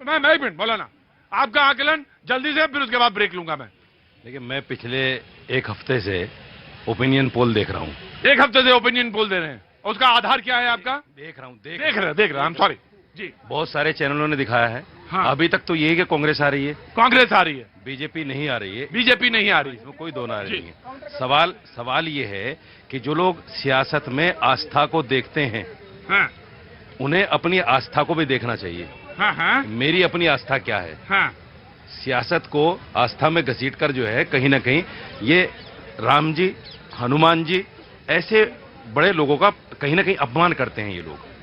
मैं एक मिनट मौलाना, आपका आकलन जल्दी से, फिर उसके बाद ब्रेक लूंगा मैं। देखिए, मैं पिछले एक हफ्ते से ओपिनियन पोल देख रहा हूँ। एक हफ्ते से ओपिनियन पोल दे रहे हैं, उसका आधार क्या है आपका? देख रहा हूँ, देख रहे हैं, सॉरी जी। बहुत सारे चैनलों ने दिखाया है। हाँ। अभी तक तो यही कि कांग्रेस आ रही है, कांग्रेस आ रही है, बीजेपी नहीं आ रही है। बीजेपी नहीं आ रही, इसमें कोई दो ना नहीं है। सवाल ये है कि जो लोग सियासत में आस्था को देखते हैं, हाँ। उन्हें अपनी आस्था को भी देखना चाहिए। हाँ, हाँ। मेरी अपनी आस्था क्या है? हाँ। सियासत को आस्था में घसीटकर जो है कहीं ना कहीं ये राम जी, हनुमान जी, ऐसे बड़े लोगों का कहीं ना कहीं अपमान करते हैं ये लोग।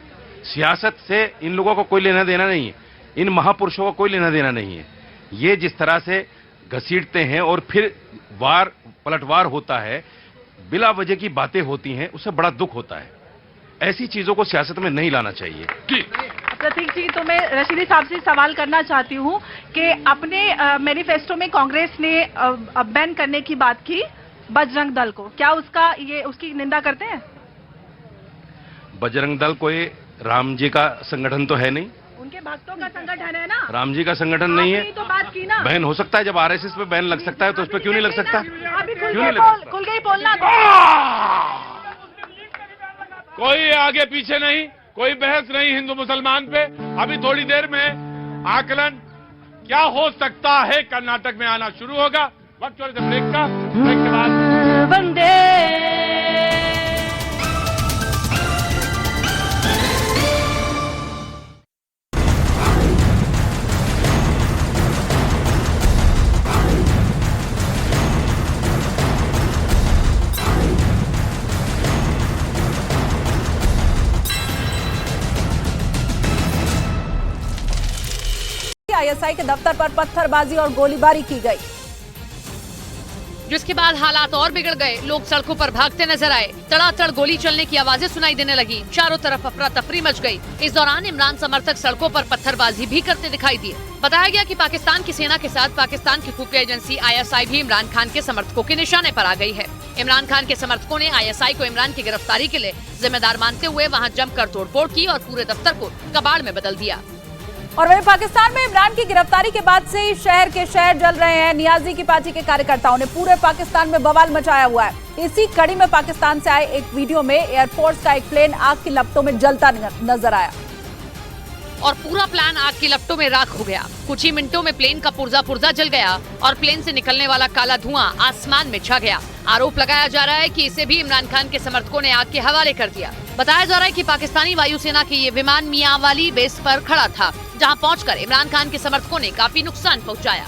सियासत से इन लोगों को कोई लेना देना नहीं है, इन महापुरुषों को कोई लेना देना नहीं है। ये जिस तरह से घसीटते हैं और फिर पलटवार होता है, बिला वजह की बातें होती हैं, उससे बड़ा दुख होता है। ऐसी चीजों को सियासत में नहीं लाना चाहिए। प्रतीक जी, तो मैं रशीदी साहब से सवाल करना चाहती हूँ कि अपने मैनिफेस्टो में कांग्रेस ने बैन करने की बात की बजरंग दल को, क्या उसकी निंदा करते हैं? बजरंग दल कोई राम जी का संगठन तो है नहीं, उनके भक्तों का संगठन है ना। राम जी का संगठन नहीं है। तो बात की ना, बैन हो सकता है, जब आरएसएस पे बैन लग सकता है तो उस पर क्यों नहीं लग सकता? अभी खुल गई बोलना। कोई आगे पीछे नहीं, कोई बहस नहीं हिंदू मुसलमान पे। अभी थोड़ी देर में आकलन क्या हो सकता है कर्नाटक में आना शुरू होगा। वक्त थोड़े से ब्रेक का, ब्रेक के बाद वंदे आईएसआई के दफ्तर पर पत्थरबाजी और गोलीबारी की गई, जिसके बाद हालात और बिगड़ गए। लोग सड़कों पर भागते नजर आए, तड़ातड़ गोली चलने की आवाजें सुनाई देने लगी, चारों तरफ अफरा तफरी मच गई। इस दौरान इमरान समर्थक सड़कों पर पत्थरबाजी भी करते दिखाई दिए। बताया गया कि पाकिस्तान की सेना के साथ पाकिस्तान की खुफिया एजेंसी आईएसआई भी इमरान खान के समर्थकों के निशाने पर आ गई है। इमरान खान के समर्थकों ने आईएसआई को इमरान की गिरफ्तारी के लिए जिम्मेदार मानते हुए वहाँ जमकर तोड़फोड़ की और पूरे दफ्तर को कबाड़ में बदल दिया। और वहीं पाकिस्तान में इमरान की गिरफ्तारी के बाद से ही शहर के शहर जल रहे हैं। नियाजी की पार्टी के कार्यकर्ताओं ने पूरे पाकिस्तान में बवाल मचाया हुआ है। इसी कड़ी में पाकिस्तान से आए एक वीडियो में एयरफोर्स का एक प्लेन आग की लपटों में जलता नजर आया और पूरा प्लान आग की लपटों में राख हो गया। कुछ ही मिनटों में प्लेन का पुर्जा जल गया और प्लेन से निकलने वाला काला धुआं आसमान में छा गया। आरोप लगाया जा रहा है कि इसे भी इमरान खान के समर्थकों ने आग के हवाले कर दिया। बताया जा रहा है कि पाकिस्तानी वायुसेना के ये विमान मियांवाली बेस पर खड़ा था, जहां पहुंचकर इमरान खान के समर्थकों ने काफी नुकसान पहुंचाया।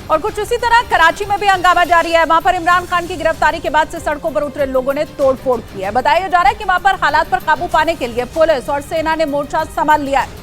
और कुछ उसी तरह कराची में भी हंगामा जारी है। वहां पर इमरान खान की गिरफ्तारी के बाद से सड़कों पर उतरे लोगों ने तोड़फोड़ की है। बताया जा रहा है कि वहां पर हालात पर काबू पाने के लिए पुलिस और सेना ने मोर्चा संभाल लिया है,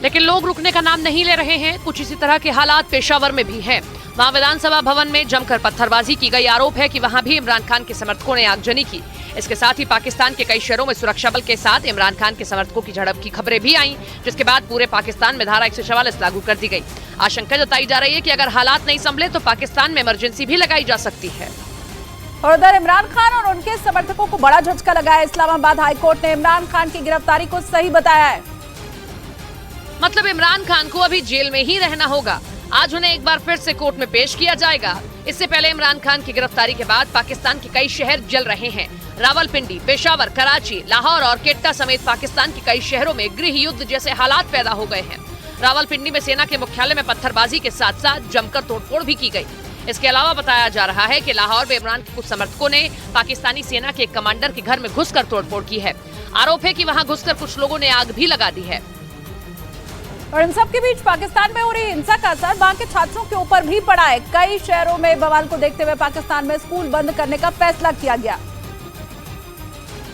लेकिन लोग रुकने का नाम नहीं ले रहे हैं। कुछ इसी तरह के हालात पेशावर में भी हैं। वहां विधानसभा भवन में जमकर पत्थरबाजी की गई। आरोप है कि वहां भी इमरान खान के समर्थकों ने आगजनी की। इसके साथ ही पाकिस्तान के कई शहरों में सुरक्षा बल के साथ इमरान खान के समर्थकों की झड़प की खबरें भी आईं, जिसके बाद पूरे पाकिस्तान में धारा 144 लागू कर दी गई। आशंका जताई जा रही है कि अगर हालात नहीं संभले तो पाकिस्तान में इमरजेंसी भी लगाई जा सकती है। और उधर इमरान खान और उनके समर्थकों को बड़ा झटका लगा है। इस्लामाबाद हाईकोर्ट ने इमरान खान की गिरफ्तारी को सही बताया है। मतलब इमरान खान को अभी जेल में ही रहना होगा। आज उन्हें एक बार फिर से कोर्ट में पेश किया जाएगा। इससे पहले इमरान खान की गिरफ्तारी के बाद पाकिस्तान के कई शहर जल रहे हैं। रावलपिंडी, पेशावर, कराची, लाहौर और क्वेटा समेत पाकिस्तान के कई शहरों में गृह युद्ध जैसे हालात पैदा हो गए हैं। रावलपिंडी में सेना के मुख्यालय में पत्थरबाजी के साथ साथ जमकर तोड़फोड़ भी की गई। इसके अलावा बताया जा रहा है कि लाहौर में इमरान के कुछ समर्थकों ने पाकिस्तानी सेना के एक कमांडर के घर में घुसकर तोड़फोड़ की है। आरोप है कि वहां घुसकर कुछ लोगों ने आग भी लगा दी है। और इन सब के बीच पाकिस्तान में हो रही हिंसा का असर वहां के छात्रों के ऊपर भी पड़ा है। कई शहरों में बवाल को देखते हुए पाकिस्तान में स्कूल बंद करने का फैसला किया गया,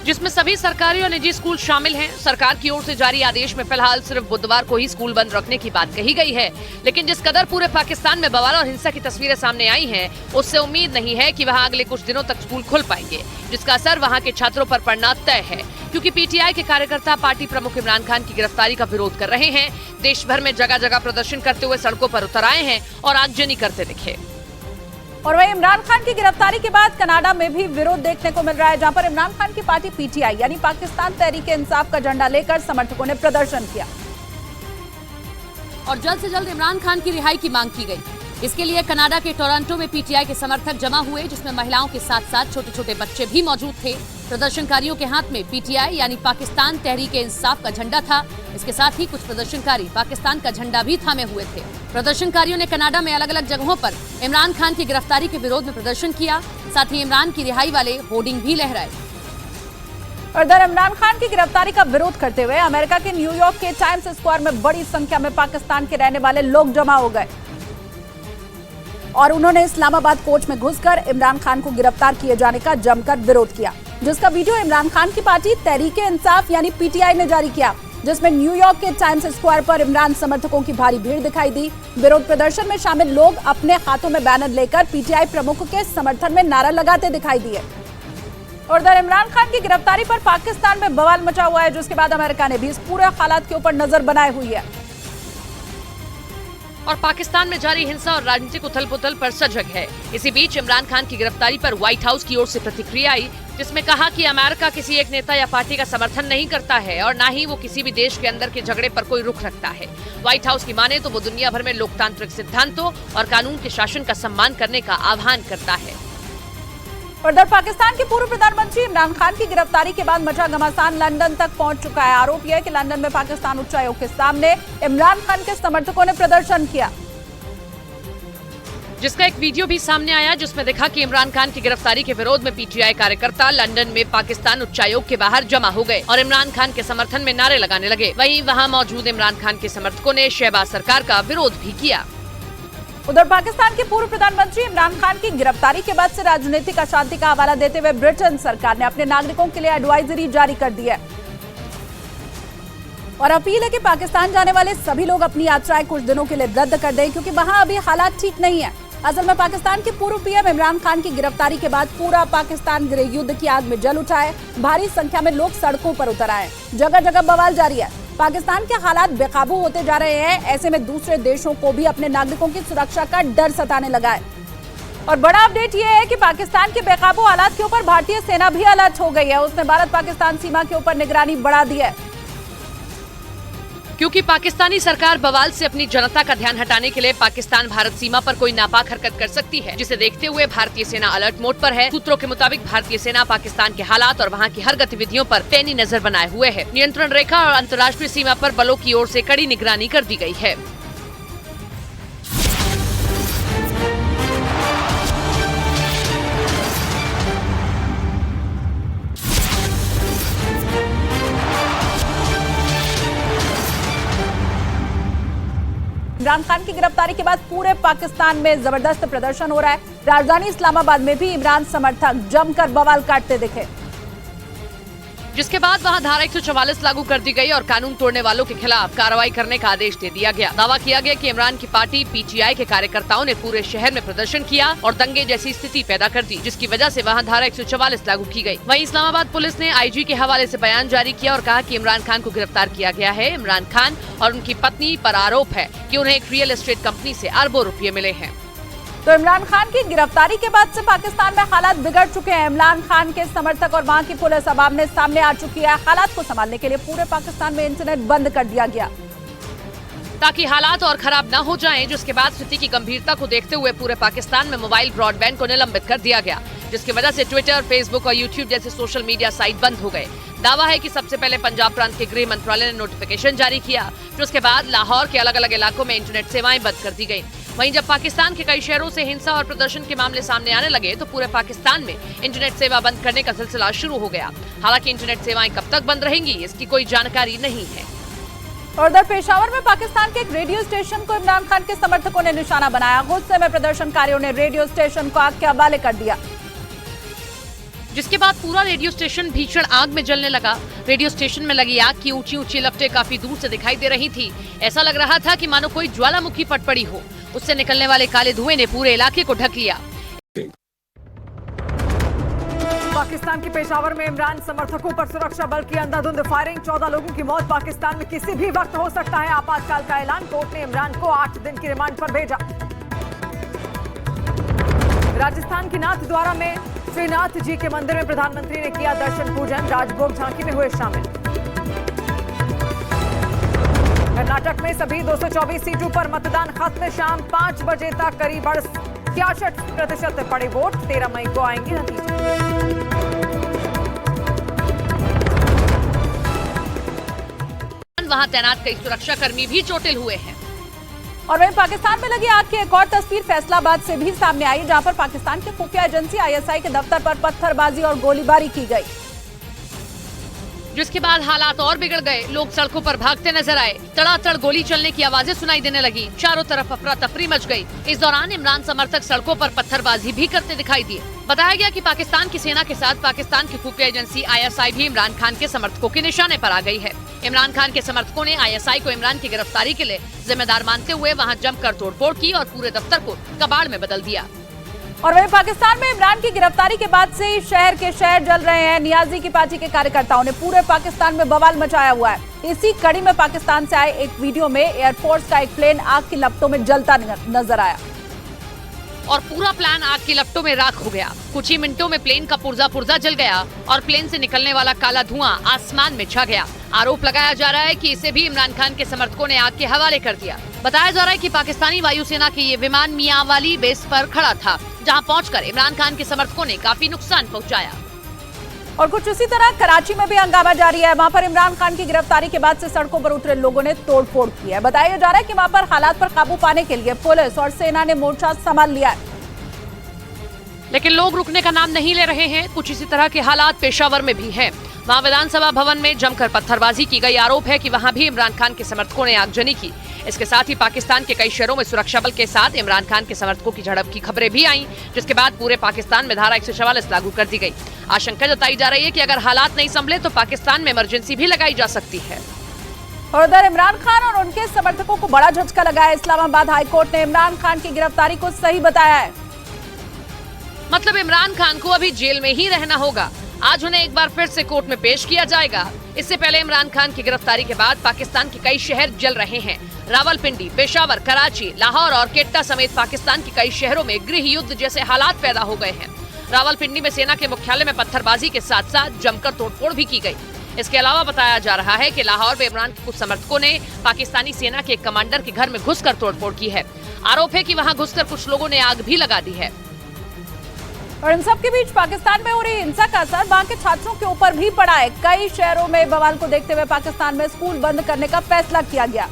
जिसमें सभी सरकारी और निजी स्कूल शामिल हैं। सरकार की ओर से जारी आदेश में फिलहाल सिर्फ बुधवार को ही स्कूल बंद रखने की बात कही गई है, लेकिन जिस कदर पूरे पाकिस्तान में बवाल और हिंसा की तस्वीरें सामने आई हैं, उससे उम्मीद नहीं है कि वहां अगले कुछ दिनों तक स्कूल खुल पाएंगे, जिसका असर वहां के छात्रों पर पड़ना तय है। क्योंकि पीटीआई के कार्यकर्ता पार्टी प्रमुख इमरान खान की गिरफ्तारी का विरोध कर रहे हैं। देश भर में जगह जगह प्रदर्शन करते हुए सड़कों पर उतर आए हैं और आगजनी करते दिखे। और वहीं इमरान खान की गिरफ्तारी के बाद कनाडा में भी विरोध देखने को मिल रहा है, जहां पर इमरान खान की पार्टी पीटीआई यानी पाकिस्तान तहरीक इंसाफ का झंडा लेकर समर्थकों ने प्रदर्शन किया और जल्द से जल्द इमरान खान की रिहाई की मांग की गई। इसके लिए कनाडा के टोरंटो में पीटीआई के समर्थक जमा हुए, जिसमें महिलाओं के साथ साथ छोटे छोटे बच्चे भी मौजूद थे। प्रदर्शनकारियों के हाथ में पीटीआई यानी पाकिस्तान तहरीक इंसाफ का झंडा था। इसके साथ ही कुछ प्रदर्शनकारी पाकिस्तान का झंडा भी थामे हुए थे। प्रदर्शनकारियों ने कनाडा में अलग अलग जगहों पर इमरान खान की गिरफ्तारी के विरोध में प्रदर्शन किया, साथ ही इमरान की रिहाई वाले होर्डिंग भी लहराए। और इधर इमरान खान की गिरफ्तारी का विरोध करते हुए अमेरिका के न्यूयॉर्क के टाइम्स स्क्वायर में बड़ी संख्या में पाकिस्तान के रहने वाले लोग जमा हो गए और उन्होंने इस्लामाबाद कोर्ट में घुसकर इमरान खान को गिरफ्तार किए जाने का जमकर विरोध किया, जिसका वीडियो इमरान खान की पार्टी तहरीक इंसाफ यानी पीटीआई ने जारी किया, जिसमें न्यूयॉर्क के टाइम्स स्क्वायर पर इमरान समर्थकों की भारी भीड़ दिखाई दी। विरोध प्रदर्शन में शामिल लोग अपने हाथों में बैनर लेकर पीटीआई प्रमुख के समर्थन में नारा लगाते दिखाई दिए। और इधर इमरान खान की गिरफ्तारी पर पाकिस्तान में बवाल मचा हुआ है, जिसके बाद अमेरिका ने भी इस पूरे हालात के ऊपर नजर बनाए हुई है और पाकिस्तान में जारी हिंसा और राजनीतिक उथल-पुथल पर सजग है। इसी बीच इमरान खान की गिरफ्तारी पर व्हाइट हाउस की ओर से प्रतिक्रिया आई, जिसमें कहा कि अमेरिका किसी एक नेता या पार्टी का समर्थन नहीं करता है और न ही वो किसी भी देश के अंदर के झगड़े पर कोई रुख रखता है। व्हाइट हाउस की माने तो वो दुनिया भर में लोकतांत्रिक सिद्धांतों और कानून के शासन का सम्मान करने का आह्वान करता है। और इधर पाकिस्तान के पूर्व प्रधानमंत्री इमरान खान की गिरफ्तारी के बाद मचा घमासान लंदन तक पहुंच चुका है। आरोप यह है कि लंदन में पाकिस्तान उच्चायोग के सामने इमरान खान के समर्थकों ने प्रदर्शन किया, जिसका एक वीडियो भी सामने आया, जिसमें देखा कि इमरान खान की गिरफ्तारी के विरोध में पीटीआई कार्यकर्ता लंदन में पाकिस्तान उच्चायोग के बाहर जमा हो गए और इमरान खान के समर्थन में नारे लगाने लगे। वहीं वहां मौजूद इमरान खान के समर्थकों ने शहबाज सरकार का विरोध भी किया। उधर पाकिस्तान के पूर्व प्रधानमंत्री इमरान खान की गिरफ्तारी के बाद से राजनीतिक अशांति का हवाला देते हुए ब्रिटेन सरकार ने अपने नागरिकों के लिए एडवाइजरी जारी कर दी है और अपील है कि पाकिस्तान जाने वाले सभी लोग अपनी यात्राएं कुछ दिनों के लिए रद्द कर दें, क्योंकि वहां अभी हालात ठीक नहीं है। असल में पाकिस्तान के पूर्व पीएम इमरान खान की गिरफ्तारी के बाद पूरा पाकिस्तान गृह युद्ध की आग में जल उठा है। भारी संख्या में लोग सड़कों पर उतर आए, जगह जगह बवाल जारी है। पाकिस्तान के हालात बेकाबू होते जा रहे हैं। ऐसे में दूसरे देशों को भी अपने नागरिकों की सुरक्षा का डर सताने लगा है। और बड़ा अपडेट यह है कि पाकिस्तान के बेकाबू हालात के ऊपर भारतीय सेना भी अलर्ट हो गई है। उसने भारत पाकिस्तान सीमा के ऊपर निगरानी बढ़ा दी है, क्योंकि पाकिस्तानी सरकार बवाल से अपनी जनता का ध्यान हटाने के लिए पाकिस्तान भारत सीमा पर कोई नापाक हरकत कर सकती है, जिसे देखते हुए भारतीय सेना अलर्ट मोड पर है। सूत्रों के मुताबिक भारतीय सेना पाकिस्तान के हालात और वहां की हर गतिविधियों पर पैनी नजर बनाए हुए है। नियंत्रण रेखा और अंतर्राष्ट्रीय सीमा पर बलों की ओर से कड़ी निगरानी कर दी गई है। इमरान खान की गिरफ्तारी के बाद पूरे पाकिस्तान में जबरदस्त प्रदर्शन हो रहा है। राजधानी इस्लामाबाद में भी इमरान समर्थक जमकर बवाल काटते दिखे, जिसके बाद वहां धारा 144 लागू कर दी गई और कानून तोड़ने वालों के खिलाफ कार्रवाई करने का आदेश दे दिया गया। दावा किया गया कि इमरान की पार्टी पीटीआई के कार्यकर्ताओं ने पूरे शहर में प्रदर्शन किया और दंगे जैसी स्थिति पैदा कर दी, जिसकी वजह से वहां धारा 144 लागू की गई। वहीं इस्लामाबाद पुलिस ने आईजी के हवाले से बयान जारी किया और कहा कि इमरान खान को गिरफ्तार किया गया है। इमरान खान और उनकी पत्नी पर आरोप है कि उन्हें एक रियल एस्टेट कंपनी से अरबों रुपये मिले हैं। तो इमरान खान की गिरफ्तारी के बाद से पाकिस्तान में हालात बिगड़ चुके हैं। इमरान खान के समर्थक और वहां की पुलिस अब आमने सामने आ चुकी है। हालात को संभालने के लिए पूरे पाकिस्तान में इंटरनेट बंद कर दिया गया ताकि हालात और खराब न हो जाएं, जिसके बाद स्थिति की गंभीरता को देखते हुए पूरे पाकिस्तान में मोबाइल ब्रॉडबैंड को निलंबित कर दिया गया, जिसकी वजह से ट्विटर, फेसबुक और यूट्यूब जैसे सोशल मीडिया साइट बंद हो गए। दावा है कि सबसे पहले पंजाब प्रांत के गृह मंत्रालय ने नोटिफिकेशन जारी किया, फिर उसके बाद लाहौर के अलग अलग इलाकों में इंटरनेट सेवाएं बंद कर दी गई। वहीं जब पाकिस्तान के कई शहरों से हिंसा और प्रदर्शन के मामले सामने आने लगे तो पूरे पाकिस्तान में इंटरनेट सेवा बंद करने का सिलसिला शुरू हो गया। हालांकि इंटरनेट सेवाएं कब तक बंद रहेंगी इसकी कोई जानकारी नहीं है। और उधर पेशावर में पाकिस्तान के एक रेडियो स्टेशन को इमरान खान के समर्थकों ने निशाना बनाया। गुस्से में प्रदर्शनकारियों ने रेडियो स्टेशन को आग के हवाले कर दिया, जिसके बाद पूरा रेडियो स्टेशन भीषण आग में जलने लगा। रेडियो स्टेशन में लगी आग की ऊंची ऊंची लपटें काफी दूर से दिखाई दे रही थी। ऐसा लग रहा था कि मानो कोई ज्वालामुखी फट पड़ी हो। उससे निकलने वाले काले धुएं ने पूरे इलाके को ढक लिया। पाकिस्तान के पेशावर में इमरान समर्थकों पर सुरक्षा बल की अंधाधुंध फायरिंग, 14 लोगों की मौत। पाकिस्तान में किसी भी वक्त हो सकता है आपातकाल का ऐलान। कोर्ट ने इमरान को 8 दिन की रिमांड पर भेजा। राजस्थान के नाथ द्वारा में श्रीनाथ जी के मंदिर में प्रधानमंत्री ने किया दर्शन पूजन, राजभोग झांकी में हुए शामिल। कर्नाटक में सभी 224 सीटों पर मतदान खत्म। शाम 5 बजे तक करीब 66% पड़े वोट। 13 मई को आएंगे नतीजे। वहां तैनात कई सुरक्षाकर्मी भी चोटिल हुए हैं। और वहीं पाकिस्तान में लगी आग की एक और तस्वीर फैसलाबाद से भी सामने आई, जहां पर पाकिस्तान के खुफिया एजेंसी ISI के दफ्तर पर पत्थरबाजी और गोलीबारी की गई, जिसके बाद हालात और बिगड़ गए। लोग सड़कों पर भागते नजर आए। तड़ातड़ गोली चलने की आवाजें सुनाई देने लगी। चारों तरफ अफरा तफरी मच गई। इस दौरान इमरान समर्थक सड़कों पर पत्थरबाजी भी करते दिखाई दिए। बताया गया कि पाकिस्तान की सेना के साथ पाकिस्तान की खुफिया एजेंसी ISI भी इमरान खान के समर्थकों के निशाने पर आ गई है। इमरान खान के समर्थकों ने ISI को इमरान की गिरफ्तारी के लिए जिम्मेदार मानते हुए वहां जमकर तोड़फोड़ की और पूरे दफ्तर को कबाड़ में बदल दिया। और वहीं पाकिस्तान में इमरान की गिरफ्तारी के बाद से ही शहर के शहर जल रहे हैं। नियाजी की पार्टी के कार्यकर्ताओं ने पूरे पाकिस्तान में बवाल मचाया हुआ है। इसी कड़ी में पाकिस्तान से आए एक वीडियो में एयरफोर्स का एक प्लेन आग की लपटों में जलता नजर आया और पूरा प्लान आग की लपटों में राख हो गया। कुछ ही मिनटों में प्लेन का पुर्जा जल गया और प्लेन से निकलने वाला काला धुआं आसमान में छा गया। आरोप लगाया जा रहा है कि इसे भी इमरान खान के समर्थकों ने आग के हवाले कर दिया। बताया जा रहा है कि पाकिस्तानी वायुसेना के ये विमान मियांवाली बेस पर खड़ा था, जहां पहुंचकर इमरान खान के समर्थकों ने काफी नुकसान पहुंचाया। और कुछ उसी तरह कराची में भी हंगामा जारी है। वहां पर इमरान खान की गिरफ्तारी के बाद से सड़कों पर उतरे लोगों ने तोड़फोड़ की है। बताया जा रहा है कि वहां पर हालात पर काबू पाने के लिए पुलिस और सेना ने मोर्चा संभाल लिया है, लेकिन लोग रुकने का नाम नहीं ले रहे हैं। कुछ इसी तरह के हालात पेशावर में भी हैं। वहां विधानसभा भवन में जमकर पत्थरबाजी की गई। आरोप है कि वहां भी इमरान खान के समर्थकों ने आगजनी की। इसके साथ ही पाकिस्तान के कई शहरों में सुरक्षा बल के साथ इमरान खान के समर्थकों की झड़प की खबरें भी आईं, जिसके बाद पूरे पाकिस्तान में धारा 144 लागू कर दी गई। आशंका जताई जा रही है कि अगर हालात नहीं संभले तो पाकिस्तान में इमरजेंसी भी लगाई जा सकती है। और उधर इमरान खान और उनके समर्थकों को बड़ा झटका लगा है। इस्लामाबाद हाईकोर्ट ने इमरान खान की गिरफ्तारी को सही बताया है। मतलब इमरान खान को अभी जेल में ही रहना होगा। आज उन्हें एक बार फिर से कोर्ट में पेश किया जाएगा। इससे पहले इमरान खान की गिरफ्तारी के बाद पाकिस्तान के कई शहर जल रहे हैं। रावलपिंडी, पेशावर, कराची, लाहौर और केट्टा समेत पाकिस्तान के कई शहरों में गृह युद्ध जैसे हालात पैदा हो गए हैं। रावलपिंडी में सेना के मुख्यालय में पत्थरबाजी के साथ साथ जमकर तोड़फोड़ भी की गई। इसके अलावा बताया जा रहा है कि लाहौर में इमरान के कुछ समर्थकों ने पाकिस्तानी सेना के कमांडर के घर में घुसकर तोड़फोड़ की है। आरोप है कि वहां घुसकर कुछ लोगों ने आग भी लगा दी है। और इन सब के बीच पाकिस्तान में हो रही हिंसा का असर वहां के छात्रों के ऊपर भी पड़ा है। कई शहरों में बवाल को देखते हुए पाकिस्तान में स्कूल बंद करने का फैसला किया गया,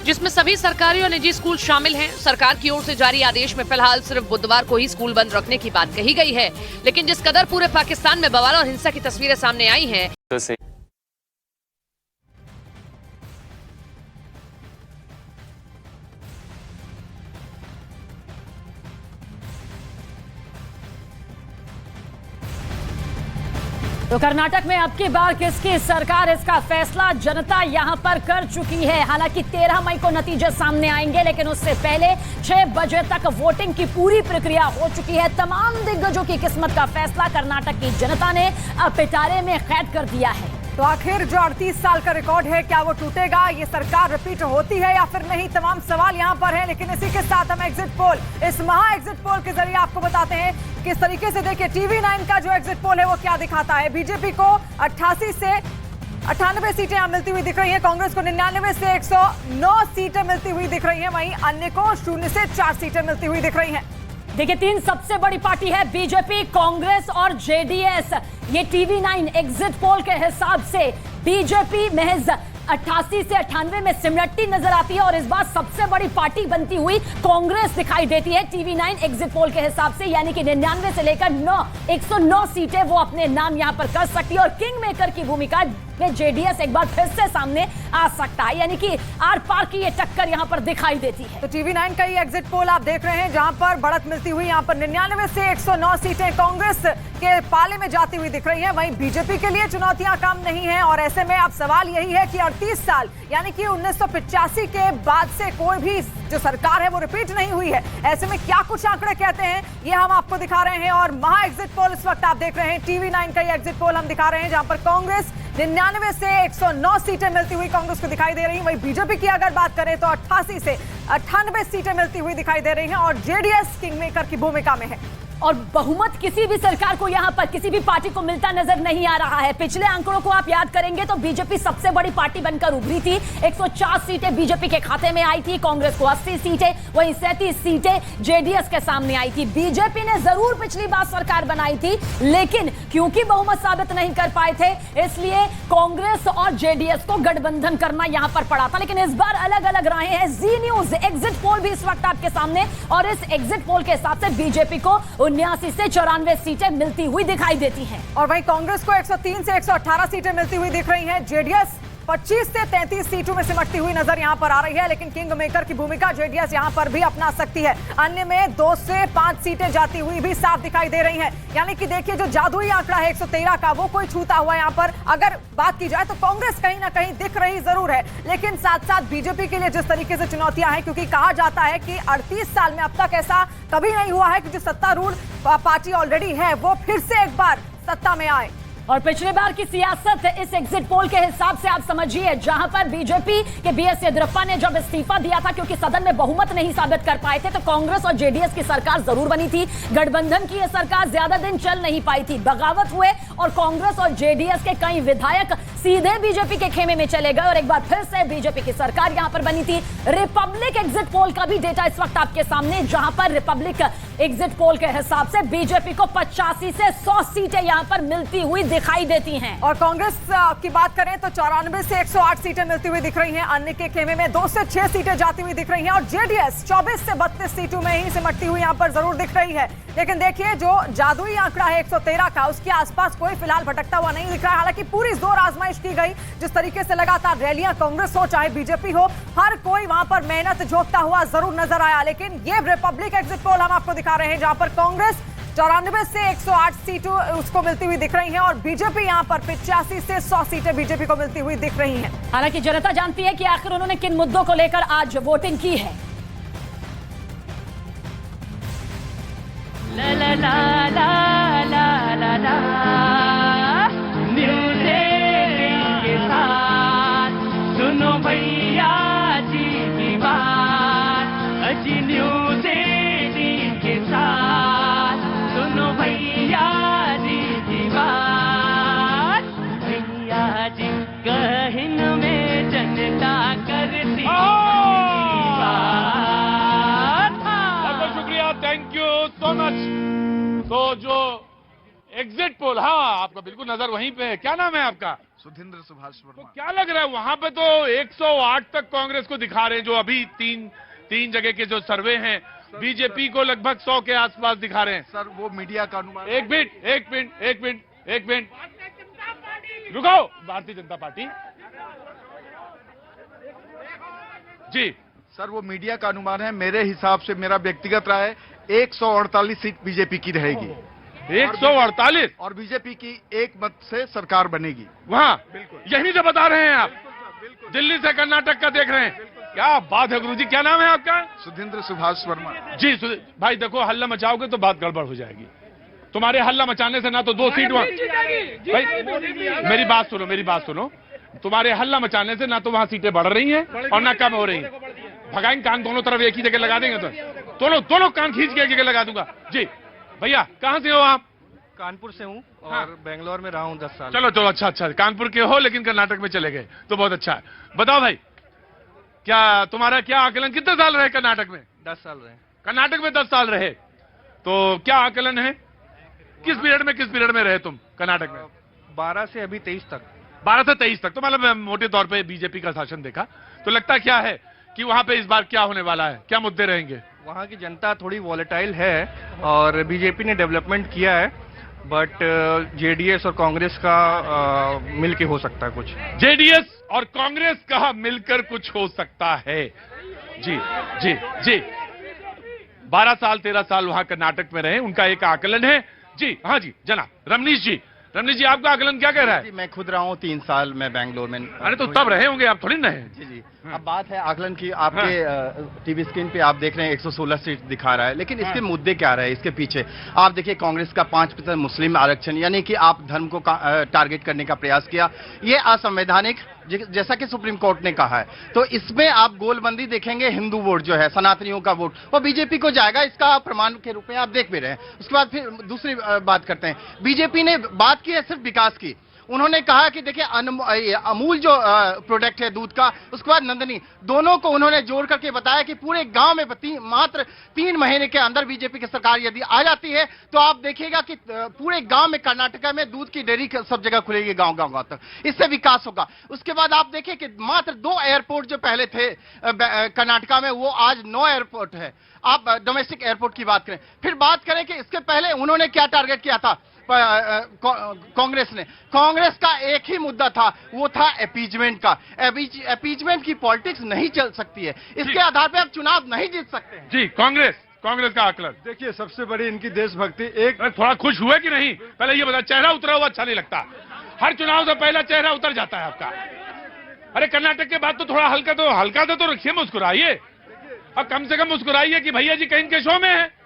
जिसमें सभी सरकारी और निजी स्कूल शामिल हैं। सरकार की ओर से जारी आदेश में फिलहाल सिर्फ बुधवार को ही स्कूल बंद रखने की बात कही गई है, लेकिन जिस कदर पूरे पाकिस्तान में बवाल और हिंसा की तस्वीरें सामने आई हैं, तो कर्नाटक में अब की बार किसकी सरकार, इसका फैसला जनता यहां पर कर चुकी है। हालांकि 13 मई को नतीजे सामने आएंगे, लेकिन उससे पहले 6 बजे तक वोटिंग की पूरी प्रक्रिया हो चुकी है। तमाम दिग्गजों की किस्मत का फैसला कर्नाटक की जनता ने अब पिटारे में कैद कर दिया है। तो आखिर जो 38 साल का रिकॉर्ड है, क्या वो टूटेगा? ये सरकार रिपीट होती है या फिर नहीं? तमाम सवाल यहाँ पर हैं। लेकिन इसी के साथ हम एग्जिट पोल, इस महा एग्जिट पोल के जरिए आपको बताते हैं किस तरीके से। देखिए TV9 का जो एग्जिट पोल है वो क्या दिखाता है। बीजेपी को 88 से 98 सीटें यहाँ मिलती हुई दिख रही हैं। कांग्रेस को 99 से 109 सीटें मिलती हुई दिख रही हैं। वहीं अन्य को 0 से 4 सीटें मिलती हुई दिख रही हैं। देखिए 3 सबसे बड़ी पार्टी है बीजेपी, कांग्रेस और जेडीएस। ये TV9 एग्जिट पोल के हिसाब से बीजेपी महज 88 से 98 में सिमटती नजर आती है और इस बार सबसे बड़ी पार्टी बनती हुई कांग्रेस दिखाई देती है TV9 एग्जिट पोल के हिसाब से, यानी कि 99 से लेकर 109 सीटें वो अपने नाम यहां पर कर सकती है और किंग मेकर की भूमिका में जेडीएस एक बार फिर से सामने आ सकता है, यानी कि आर पार की ये टक्कर यहां पर दिखाई देती है। तो TV9 का ये एग्जिट पोल आप देख रहे हैं जहां पर बढ़त मिलती हुई यहां पर 99 से 109 सीटें कांग्रेस के पाले में जाती हुई दिख रही हैं। वहीं बीजेपी के लिए चुनौतियां कम नहीं हैं और ऐसे में अब सवाल यही है कि 38 साल यानी कि 1985 के बाद से कोई भी जो सरकार है वो रिपीट नहीं हुई है। ऐसे में क्या कुछ आंकड़े कहते हैं ये हम आपको दिखा रहे हैं और महा एग्जिट पोल इस वक्त आप देख रहे हैं TV9 का ये एग्जिट पोल हम दिखा रहे हैं जहां पर कांग्रेस 99 से 109 सीटें मिलती हुई कांग्रेस को दिखाई दे रही हैं। वहीं बीजेपी की अगर बात करें तो 88 से 98 सीटें मिलती हुई दिखाई दे रही हैं और जेडीएस किंग मेकर की भूमिका में है और बहुमत किसी भी सरकार को यहां पर किसी भी पार्टी को मिलता नजर नहीं आ रहा है। पिछले आंकड़ों को आप याद करेंगे तो बीजेपी सबसे बड़ी पार्टी बनकर उभरी थी, 104 सीटें बीजेपी के खाते में आई थी, कांग्रेस को 80 सीटें, वहीं 37 सीटें जेडीएस के सामने आई थी। बीजेपी ने जरूर पिछली बार सरकार बनाई थी लेकिन क्योंकि बहुमत साबित नहीं कर पाए थे इसलिए कांग्रेस और जेडीएस को गठबंधन करना यहां पर पड़ा था। लेकिन इस बार अलग अलग राहें हैं। जी न्यूज एग्जिट पोल भी इस वक्त आपके सामने और इस एग्जिट पोल के हिसाब से बीजेपी को 79 से 94 सीटें मिलती हुई दिखाई देती हैं और वहीं कांग्रेस को 103 से 118 सीटें मिलती हुई दिख रही हैं। जेडीएस 25 से 33 सीटों में सिमटती हुई नजर यहां पर आ रही है लेकिन किंग मेकर की भूमिका जेडीएस यहां पर भी अपना सकती है। अन्य में 2 से 5 सीटें जाती हुई भी साफ दिखाई दे रही हैं। यानी कि देखिए जो जादुई आंकड़ा है 113 का वो कोई छूता हुआ यहां पर अगर बात की जाए तो कांग्रेस कहीं ना कहीं दिख रही जरूर है लेकिन साथ साथ बीजेपी के लिए जिस तरीके से चुनौतियां हैं क्योंकि कहा जाता है कि 38 साल में अब तक ऐसा कभी नहीं हुआ है कि जो सत्तारूढ़ पार्टी ऑलरेडी है वो फिर से एक बार सत्ता में आए। और पिछले बार की सियासत इस एग्जिट पोल के हिसाब से आप समझिए जहां पर बीजेपी के बीएस येदियुरप्पा ने जब इस्तीफा दिया था क्योंकि सदन में बहुमत नहीं साबित कर पाए थे तो कांग्रेस और जेडीएस की सरकार जरूर बनी थी। गठबंधन की यह सरकार ज्यादा दिन चल नहीं पाई थी, बगावत हुए और कांग्रेस और जेडीएस के कई विधायक सीधे बीजेपी के खेमे में चले गए और एक बार फिर से बीजेपी की सरकार यहां पर बनी थी। रिपब्लिक एग्जिट पोल का भी डेटा इस वक्त आपके सामने जहां पर रिपब्लिक एग्जिट पोल के हिसाब से बीजेपी को 85 से 100 सीटें यहां पर मिलती हुई दिखाई देती हैं और कांग्रेस की बात करें तो 94 से 108 सीटें मिलती हुई दिख रही हैं। अन्य के खेमे में 2 से 6 सीटें जाती हुई दिख रही हैं और जेडीएस 24 से 32 सीटों में ही सिमटती हुई यहां पर जरूर दिख रही है। लेकिन देखिए जो जादुई आंकड़ा है 113 का उसके आसपास कोई फिलहाल भटकता हुआ नहीं दिख रहा है। हालांकि पूरी जोर आजमाइश की गई जिस तरीके से लगातार रैलियां कांग्रेस हो चाहे बीजेपी हो हर कोई वहां पर मेहनत झोंकता हुआ जरूर नजर आया। लेकिन ये रिपब्लिक एग्जिट पोल हम आपको दिखा रहे हैं जहां पर कांग्रेस 94 से 108 सीटों उसको मिलती हुई दिख रही हैं और बीजेपी यहां पर 85 से 100 सीटें बीजेपी को मिलती हुई दिख रही हैं। हालांकि जनता जानती है कि आखिर उन्होंने किन मुद्दों को लेकर आज वोटिंग की है। ला ला ला ला ला ला ला न्यूज़ 18 के साथ सुनो भैया जी की बात, अजी न्यूज़ 18 के साथ सुनो भैया जी की बात, भैया जी कहन में जनता करती बहुत शुक्रिया, थैंक यू सो मच। तो जो एग्जिट पोल, हाँ आपका बिल्कुल नजर वहीं पे है। क्या नाम है आपका? सुधींद्र सुभाष वर्मा। तो क्या लग रहा है वहां पे तो 108 तक कांग्रेस को दिखा रहे हैं जो अभी तीन जगह के जो सर्वे हैं, बीजेपी को लगभग 100 के आसपास दिखा रहे हैं। सर वो मीडिया का अनुमान। एक मिनट रुको, भारतीय जनता पार्टी जी सर वो मीडिया का अनुमान है। मेरे हिसाब से मेरा व्यक्तिगत राय है 148 सीट बीजेपी की रहेगी। 148 और बीजेपी की एक मत से सरकार बनेगी वहाँ। यही जो बता रहे हैं आप, दिल्ली से कर्नाटक का देख रहे हैं। क्या बात है गुरुजी, क्या नाम है आपका? सुधींद्र सुभाष वर्मा जी। भाई देखो, हल्ला मचाओगे तो बात गड़बड़ हो जाएगी। तुम्हारे हल्ला मचाने से ना तो 2 सीट वहाँ, भाई मेरी बात सुनो, तुम्हारे हल्ला मचाने से ना तो वहाँ सीटें बढ़ रही हैं और ना कम हो रही हैं। भगाएंगे कान दोनों तरफ एक ही जगह लगा देंगे तो दोनों कान खींच के एक जगह लगा दूंगा। जी भैया कहाँ से हो आप? कानपुर से हूँ और बेंगलोर में रहा हूँ 10 साल। चलो अच्छा, कानपुर के हो लेकिन कर्नाटक में चले गए तो बहुत अच्छा है। बताओ भाई, क्या तुम्हारा क्या आकलन, कितने साल रहे कर्नाटक में? 10 साल रहे। कर्नाटक में 10 साल रहे, तो क्या आकलन है? किस पीरियड में रहे तुम कर्नाटक में? 12 से अभी 23 तक। 12 से 23 तक, तो मतलब मोटे तौर पे बीजेपी का शासन देखा, तो लगता क्या है कि वहां पे इस बार क्या होने वाला है, क्या मुद्दे रहेंगे? वहाँ की जनता थोड़ी वॉलेटाइल है और बीजेपी ने डेवलपमेंट किया है, बट जेडीएस और कांग्रेस का मिलके हो सकता है कुछ। जेडीएस और कांग्रेस का मिलकर कुछ हो सकता है। जी जी जी, 12 साल 13 साल वहां कर्नाटक में रहे, उनका एक आकलन है। जी हाँ जी, जनाब रमनीश जी, रमनीश जी आपका आकलन क्या कह रहा है? जी, मैं खुद रहा हूँ 3 साल मैं बैंगलोर में। अरे तो तब रहे होंगे, आप थोड़ी ना है। जी जी, अब बात है आकलन की। आपके टीवी स्क्रीन पे आप देख रहे हैं 116 सीट दिखा रहा है, लेकिन इसके मुद्दे क्या रहे इसके पीछे? आप देखिए कांग्रेस का 5% मुस्लिम आरक्षण, यानी कि आप धर्म को टारगेट करने का प्रयास किया, ये असंवैधानिक, जैसा कि सुप्रीम कोर्ट ने कहा है। तो इसमें आप गोलबंदी देखेंगे, हिंदू वोट जो है, सनातनियों का वोट, वो बीजेपी को जाएगा, इसका प्रमाण के रूप में आप देख भी रहे हैं। उसके बाद फिर दूसरी बात करते हैं, बीजेपी ने बात की है सिर्फ विकास की। उन्होंने कहा कि देखिए अमूल जो प्रोडक्ट है दूध का, उसके बाद नंदनी, दोनों को उन्होंने जोड़ करके बताया कि पूरे गांव में मात्र 3 महीने के अंदर बीजेपी की सरकार यदि आ जाती है तो आप देखिएगा कि पूरे गांव में कर्नाटका में दूध की डेयरी सब जगह खुलेगी, गांव गांव तक। इससे विकास होगा। उसके बाद आप देखिए कि मात्र 2 एयरपोर्ट जो पहले थे कर्नाटका में, वो आज 9 एयरपोर्ट है। आप डोमेस्टिक एयरपोर्ट की बात करें। फिर बात करें कि इसके पहले उन्होंने क्या टारगेट किया था कांग्रेस ने। कांग्रेस का एक ही मुद्दा था, वो था अपीजमेंट का। अपीजमेंट की पॉलिटिक्स नहीं चल सकती है, इसके आधार पे आप चुनाव नहीं जीत सकते हैं। जी, कांग्रेस का आकलन देखिए, सबसे बड़ी इनकी देशभक्ति। एक थोड़ा खुश हुए कि नहीं, पहले ये बता, चेहरा उतरा हुआ अच्छा नहीं लगता, हर चुनाव से पहला चेहरा उतर जाता है आपका। अरे कर्नाटक के बाद तो थोड़ा हल्का तो रखिए, मुस्कुराइए, और कम से कम मुस्कुराइए कि भैया जी कहीं के शो में है।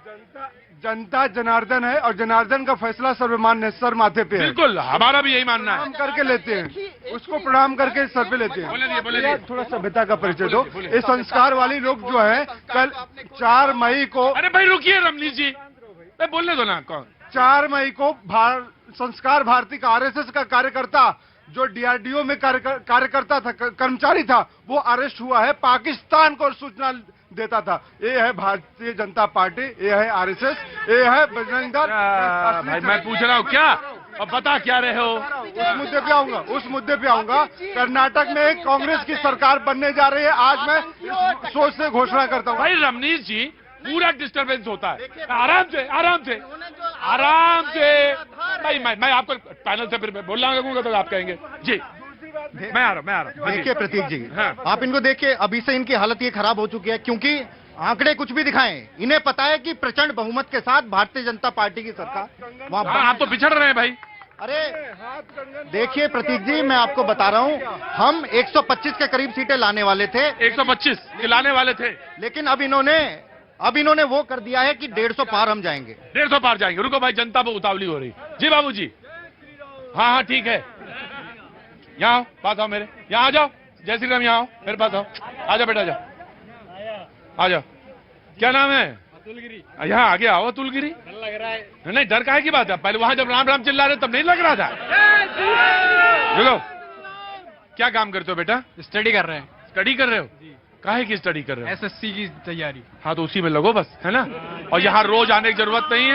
जनता जनार्दन है और जनार्दन का फैसला सर्वमान्य, सर माथे पे है। बिल्कुल, हमारा भी यही मानना है। प्रणाम करके लेते हैं, उसको प्रणाम करके सर पे लेते हैं। बोलिए। थोड़ा सभ्यता का परिचय दो। ये संस्कार वाली लोग जो है, कल 4 मई को, अरे भाई रुकिए रमनीश जी, बोलने दो ना। कौन? 4 मई को संस्कार भारती का आरएसएस का कार्यकर्ता जो डीआरडीओ में कार्यकर्ता था, कर्मचारी था, वो अरेस्ट हुआ है, पाकिस्तान को सूचना देता था। ये है भारतीय जनता पार्टी, ये है आरएसएस, ये है बजरंग दल। भाई मैं पूछ रहा हूँ क्या, अब बता क्या रहे हो? उस मुद्दे पे आऊंगा। कर्नाटक में कांग्रेस की सरकार बनने जा रही है, आज मैं इस सोच से घोषणा करता हूँ। भाई रमनीश जी, पूरा डिस्टर्बेंस होता है, आराम से भाई मैं आपको पैनल से फिर बोलना लगूंगा तो आप कहेंगे। जी मैं आ रहा हूँ। देखिए प्रतीक जी, आप इनको देखिए, अभी से इनकी हालत ये खराब हो चुकी है, क्योंकि आंकड़े कुछ भी दिखाएं, इन्हें पता है कि प्रचंड बहुमत के साथ भारतीय जनता पार्टी की सरकार वहां। आप तो पिछड़ रहे हैं भाई। अरे देखिए प्रतीक जी, मैं आपको बता रहा हूं, हम 125 के करीब सीटें लाने वाले थे। 125 के लाने वाले थे, लेकिन अब इन्होंने वो कर दिया है कि 150 पार हम जाएंगे। 150 पार जाएंगे। रुको भाई, जनता पर उतावली हो रही। जी बाबू जी, हाँ ठीक है, यहाँ आओ, पास आओ मेरे, यहाँ आ जाओ। जय श्री राम, यहाँ आओ, मेरे पास आओ। आ जाओ बेटा, आ जाओ। क्या नाम है? अतुलगिरी। यहाँ आगे आओ। अतुलगिरी लग रहा है? नहीं, डर काहे की बात है? पहले वहां जब राम राम चिल्ला रहे तब नहीं लग रहा था। रुको, क्या काम करते हो बेटा? स्टडी कर रहे हैं। स्टडी कर रहे हो? काहे की स्टडी कर रहे हो? एसएससी की तैयारी। हाँ, तो उसी में लगो बस, है ना। और यहाँ रोज आने की जरूरत नहीं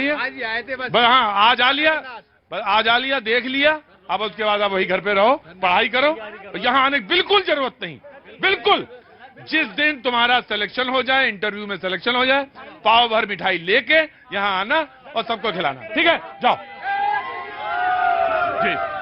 है, आज ही आए थे बस। हाँ, आज आ लिया, देख लिया, अब उसके बाद आप वही घर पे रहो, पढ़ाई करो, यहाँ आने की बिल्कुल जरूरत नहीं। बिल्कुल, जिस दिन तुम्हारा सिलेक्शन हो जाए, इंटरव्यू में सिलेक्शन हो जाए, पाव भर मिठाई लेके यहाँ आना और सबको खिलाना, ठीक है? जाओ।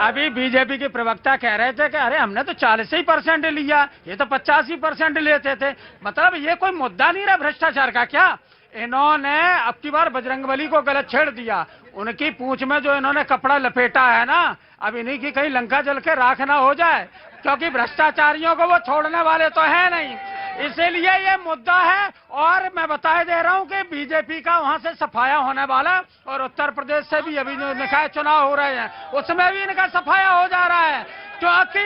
अभी बीजेपी के प्रवक्ता कह रहे थे कि अरे हमने तो 40% लिया, ये तो 85% लेते थे। मतलब ये कोई मुद्दा नहीं रहा भ्रष्टाचार का क्या? इन्होंने अब की बार बजरंगबली को गलत छेड़ दिया। उनकी पूंछ में जो इन्होंने कपड़ा लपेटा है ना, अब इन्हीं की कहीं लंका जल के राख ना हो जाए, क्योंकि भ्रष्टाचारियों को वो छोड़ने वाले तो है नहीं। इसीलिए ये मुद्दा है। और मैं बता दे रहा हूं कि बीजेपी का वहां से सफाया होने वाला, और उत्तर प्रदेश से भी अभी जो निकाय चुनाव हो रहे हैं उसमें भी इनका सफाया हो जा रहा है, क्योंकि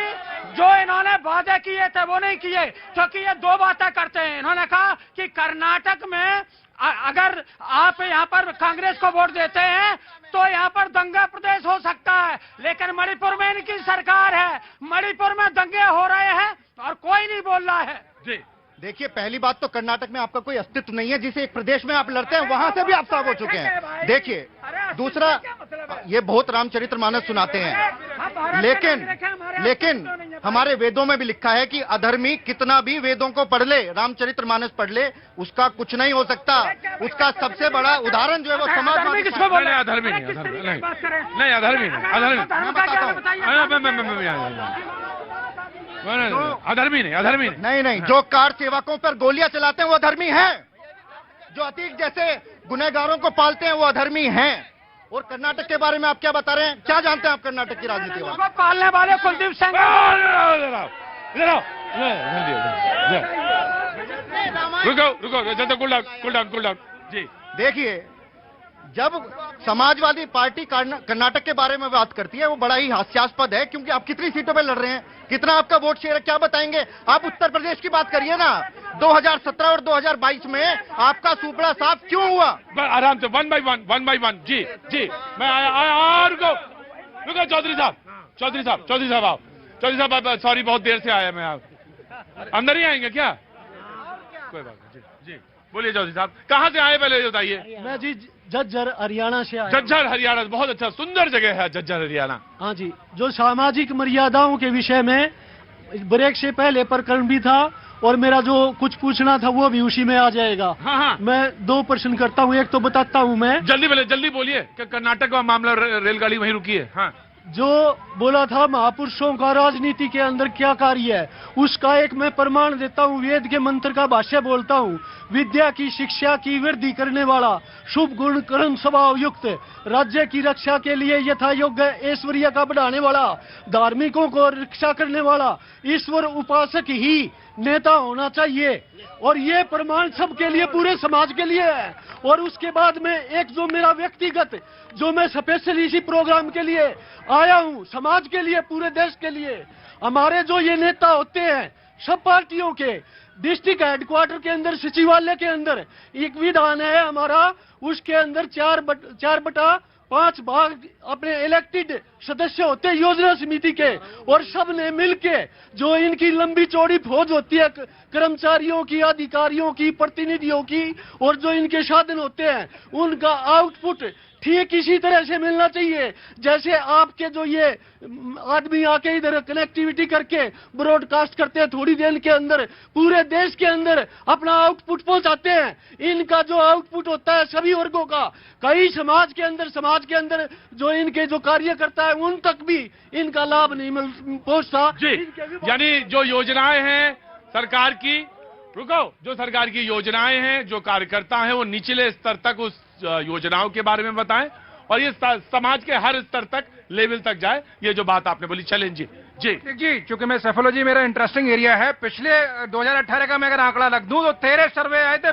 जो इन्होंने वादे किए थे वो नहीं किए। क्योंकि ये 2 बातें करते हैं। इन्होंने कहा कि कर्नाटक में अगर आप यहाँ पर कांग्रेस को वोट देते हैं तो यहाँ पर दंगा प्रदेश हो सकता है, लेकिन मणिपुर में इनकी सरकार है, मणिपुर में दंगे हो रहे हैं और कोई नहीं बोल रहा है। जी देखिए, पहली बात तो कर्नाटक में आपका कोई अस्तित्व नहीं है, जिसे एक प्रदेश में आप लड़ते हैं वहां से भी आप साफ हो चुके हैं। देखिए, दूसरा, ये बहुत रामचरितमानस सुनाते हैं। लेकिन हमारे वेदों में भी लिखा है कि अधर्मी कितना भी वेदों को पढ़ ले, रामचरितमानस पढ़ ले, उसका कुछ नहीं हो सकता। उसका सबसे बड़ा उदाहरण जो है वो समाजवादी। अधर्मी नहीं, अधर्मी नहीं, जो कार सेवकों पर गोलियां चलाते हैं वो अधर्मी हैं, जो अतीक जैसे गुनहगारों को पालते हैं वो अधर्मी हैं। और कर्नाटक के बारे में आप क्या बता रहे हैं? क्या जानते हैं आप कर्नाटक की राजनीति के बारे में? पालने वाले कुलदीप सिंह। रुको जी। देखिए, जब समाजवादी पार्टी कर्नाटक के बारे में बात करती है वो बड़ा ही हास्यास्पद है, क्योंकि आप कितनी सीटों पे लड़ रहे हैं, कितना आपका वोट शेयर है, क्या बताएंगे? आप उत्तर प्रदेश की बात करिए ना, 2017 और 2022 में आपका सुपड़ा साफ क्यों हुआ? आराम से वन बाई वन। जी मैं आया। रुको चौधरी साहब, सॉरी बहुत देर से आया मैं। आप अंदर ही आएंगे क्या? कोई बात नहीं जी। बोलिए चौधरी साहब, कहाँ से आए पहले बताइए। मैं जी झज्जर हरियाणा से आया। झज्जर हरियाणा, बहुत अच्छा सुंदर जगह है झज्जर हरियाणा। हाँ जी, जो सामाजिक मर्यादाओं के विषय में ब्रेक से पहले प्रकरण भी था और मेरा जो कुछ पूछना था वो भी उसी में आ जाएगा। हाँ। मैं 2 प्रश्न करता हूँ, एक तो बताता हूँ मैं। जल्दी बोलिए कि कर्नाटक का मामला रेलगाड़ी वहीं रुकी है। हाँ, जो बोला था महापुरुषों का राजनीति के अंदर क्या कार्य है, उसका एक मैं प्रमाण देता हूँ। वेद के मंत्र का भाष्य बोलता हूँ। विद्या की शिक्षा की वृद्धि करने वाला, शुभ गुण कर्म स्वभाव युक्त, राज्य की रक्षा के लिए यथा योग्य ऐश्वर्य का बढ़ाने वाला, धार्मिकों को रक्षा करने वाला, ईश्वर उपासक ही नेता होना चाहिए। और ये प्रमाण सबके लिए, पूरे समाज के लिए है। और उसके बाद में एक जो मेरा व्यक्तिगत, जो मैं स्पेशल इसी प्रोग्राम के लिए आया हूँ, समाज के लिए, पूरे देश के लिए, हमारे जो ये नेता होते हैं सब पार्टियों के, डिस्ट्रिक्ट हेडक्वार्टर के अंदर, सचिवालय के अंदर एक विधान है हमारा, उसके अंदर 4/5 भाग अपने इलेक्टेड सदस्य होते हैं योजना समिति के, और सब ने मिलके जो इनकी लंबी चौड़ी फौज होती है कर्मचारियों की, अधिकारियों की, प्रतिनिधियों की, और जो इनके साधन होते हैं उनका आउटपुट ठीक इसी तरह से मिलना चाहिए जैसे आपके जो ये आदमी आके इधर कनेक्टिविटी करके ब्रॉडकास्ट करते हैं, थोड़ी देर के अंदर पूरे देश के अंदर अपना आउटपुट पहुंचाते हैं। इनका जो आउटपुट होता है सभी वर्गों का, कई समाज के अंदर जो इनके जो कार्यकर्ता है उन तक भी इनका लाभ नहीं पहुंचता। यानी जो योजनाएं हैं सरकार की, जो सरकार की योजनाएं हैं, जो कार्यकर्ता हैं वो निचले स्तर तक उस योजनाओं के बारे में बताएं और ये समाज के हर स्तर तक, लेवल तक जाए। ये जो बात आपने बोली, चलें जी। चूंकि मैं सेफोलॉजी मेरा इंटरेस्टिंग एरिया है, पिछले 2018 का मैं अगर आंकड़ा रख दूं तो 13 सर्वे आए थे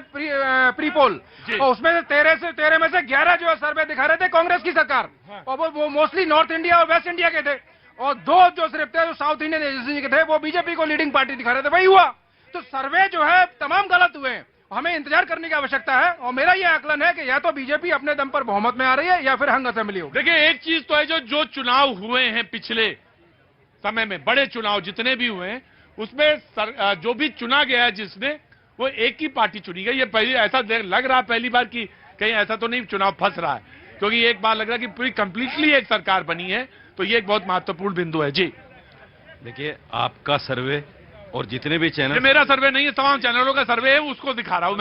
प्री पोल, और उसमें से 13 में से 11 जो सर्वे दिखा रहे थे कांग्रेस की सरकार, और वो मोस्टली नॉर्थ इंडिया और वेस्ट इंडिया के थे, और 2 जो सिर्फ थे जो साउथ इंडियन एजेंसी के थे वो बीजेपी को लीडिंग पार्टी दिखा रहे थे। वही हुआ। तो सर्वे जो है तमाम गलत हुए हैं, हमें इंतजार करने की आवश्यकता है। और मेरा यह आकलन है कि या तो बीजेपी अपने दम पर बहुमत में आ रही है या फिर हंग असेंबली होगी। देखिए, एक चीज तो है, जो चुनाव हुए हैं पिछले समय में, बड़े चुनाव जितने भी हुए हैं उसमें जो भी चुना गया है जिसने, वो एक ही पार्टी चुनी गई। ये पहली ऐसा लग रहा है पहली बार कि कहीं ऐसा तो नहीं चुनाव फंस रहा है, क्योंकि एक बार लग रहा है कि पूरी कंप्लीटली एक सरकार बनी है। तो ये एक बहुत महत्वपूर्ण बिंदु है जी। देखिए, आपका सर्वे और जितने भी चैनल, मेरा सर्वे नहीं है, तमाम चैनलों का सर्वे है, उसको दिखा रहा हूं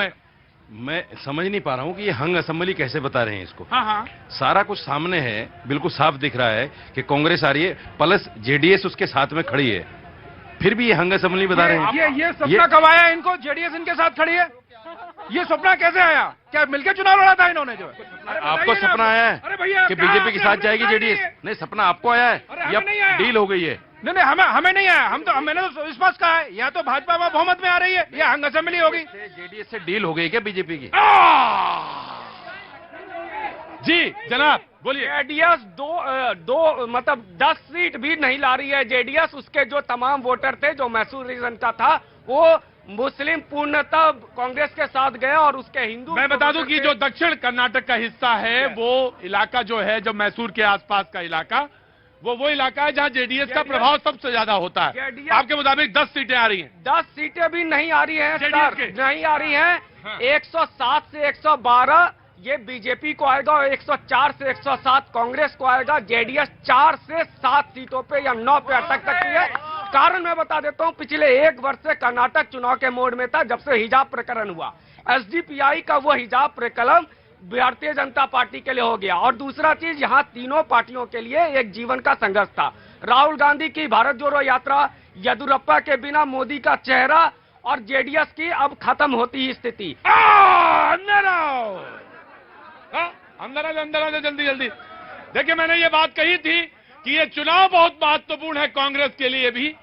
मैं समझ नहीं पा रहा हूं कि ये हंग असेंबली कैसे बता रहे हैं इसको। हाँ। सारा कुछ सामने है, बिल्कुल साफ दिख रहा है कि कांग्रेस आ रही है, प्लस जेडीएस उसके साथ में खड़ी है, फिर भी ये हंग असेंबली बता रहे हैं। ये सपना कब आया इनको? जेडीएस इनके साथ खड़ी है, ये सपना कैसे आया? क्या मिलकर चुनाव लड़ा था इन्होंने? जो आपको सपना आया है कि बीजेपी के साथ जाएगी जेडीएस? नहीं, सपना आपको आया है या डील हो गई है? नहीं, हमें नहीं आया। मैंने तो स्पष्ट कहा है, या तो भाजपा बहुमत में आ रही है या हंग असेंबली होगी। जेडीएस से डील हो गई क्या बीजेपी की? जी जनाब बोलिए। जेडीएस दो मतलब 10 सीट भी नहीं ला रही है जेडीएस। उसके जो तमाम वोटर थे, जो मैसूर रीजन का था, वो मुस्लिम पूर्णतः कांग्रेस के साथ गए और उसके हिंदू। मैं बता दूं कि जो दक्षिण कर्नाटक का हिस्सा है, वो इलाका जो है, जो मैसूर के आसपास का इलाका, वो इलाका है जहां जेडीएस का प्रभाव सबसे ज्यादा होता है। आपके मुताबिक 10 सीटें आ रही हैं? 10 सीटें भी नहीं आ रही हैं सर, नहीं आ रही हैं। 107 से 112 ये बीजेपी को आएगा और 104 से 107 कांग्रेस को आएगा। जेडीएस 4 से 7 सीटों पे या 9 पे अटक सकती है। कारण मैं बता देता हूं, पिछले 1 वर्ष से कर्नाटक चुनाव के मोड में था जब से हिजाब प्रकरण हुआ। एसडीपीआई का वो हिजाब प्रकरण भारतीय जनता पार्टी के लिए हो गया। और दूसरा चीज, यहाँ तीनों पार्टियों के लिए एक जीवन का संघर्ष था। राहुल गांधी की भारत जोड़ो यात्रा, येदियुरप्पा के बिना मोदी का चेहरा और जेडीएस की अब खत्म होती ही स्थिति। अंदर आ जल्दी जल्दी। देखिए, मैंने ये बात कही थी कि ये चुनाव बहुत महत्वपूर्ण है कांग्रेस के लिए भी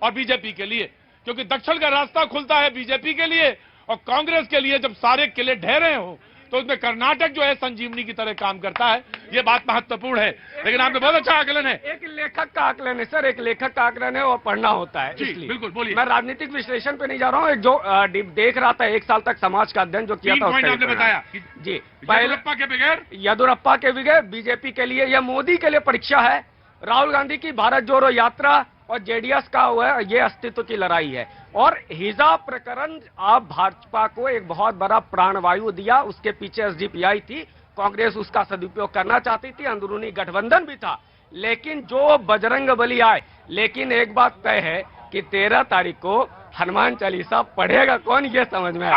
और बीजेपी के लिए, क्योंकि दक्षिण का रास्ता खुलता है बीजेपी के लिए और कांग्रेस के लिए। जब सारे किले ढह हो तो उसमें कर्नाटक जो है संजीवनी की तरह काम करता है। ये बात महत्वपूर्ण है। लेकिन आपने बहुत अच्छा आकलन है। एक लेखक का आकलन है सर, एक लेखक का आकलन है, वो पढ़ना होता है। इसलिए बिल्कुल बोलिए। मैं राजनीतिक विश्लेषण पे नहीं जा रहा हूँ। जो देख रहा था 1 साल तक समाज का अध्ययन जो किया था, आपने बताया जी, येदियुरप्पा के बगैर, येदियुरप्पा के बगैर बीजेपी के लिए या मोदी के लिए परीक्षा है। राहुल गांधी की भारत जोड़ो यात्रा और जेडीएस का हुआ ये अस्तित्व की लड़ाई है। और हिजाब प्रकरण आप भाजपा को एक बहुत बड़ा प्राणवायु दिया। उसके पीछे एसडीपीआई थी, कांग्रेस उसका सदुपयोग करना चाहती थी, अंदरूनी गठबंधन भी था। लेकिन जो बजरंग बली आए, लेकिन एक बात तय है कि 13 तारीख को हनुमान चालीसा पढ़ेगा कौन, ये समझ में आया।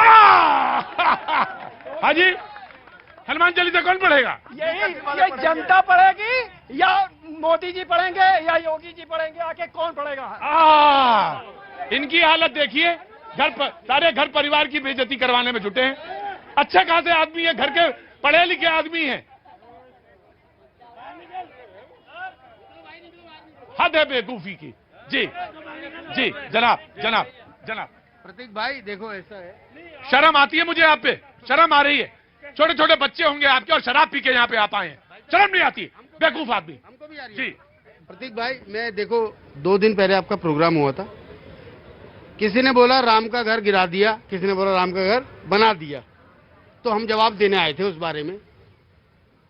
हाँ जी, हनुमान चालीसा कौन पढ़ेगा? ये जनता पढ़ेगी या मोदी जी पढ़ेंगे या योगी जी पढ़ेंगे, आके कौन पढ़ेगा? इनकी हालत देखिए, सारे घर परिवार की बेइज्जती करवाने में जुटे हैं। अच्छे खासे आदमी है, घर के पढ़े लिखे आदमी हैं। हद है बेवकूफी की। जी जी, जनाब जनाब जनाब। प्रतीक भाई देखो, ऐसा है, शर्म आती है मुझे आप पे, शर्म आ रही है। छोटे छोटे बच्चे होंगे आपके और शराब पी के यहाँ पे आप आए हैं, शर्म नहीं आती? बेवकूफ आदमी। हमको भी आ रही है। जी प्रतीक भाई, मैं देखो 2 दिन पहले आपका प्रोग्राम हुआ था। किसी ने बोला राम का घर गिरा दिया, किसी ने बोला राम का घर बना दिया। तो हम जवाब देने आए थे उस बारे में।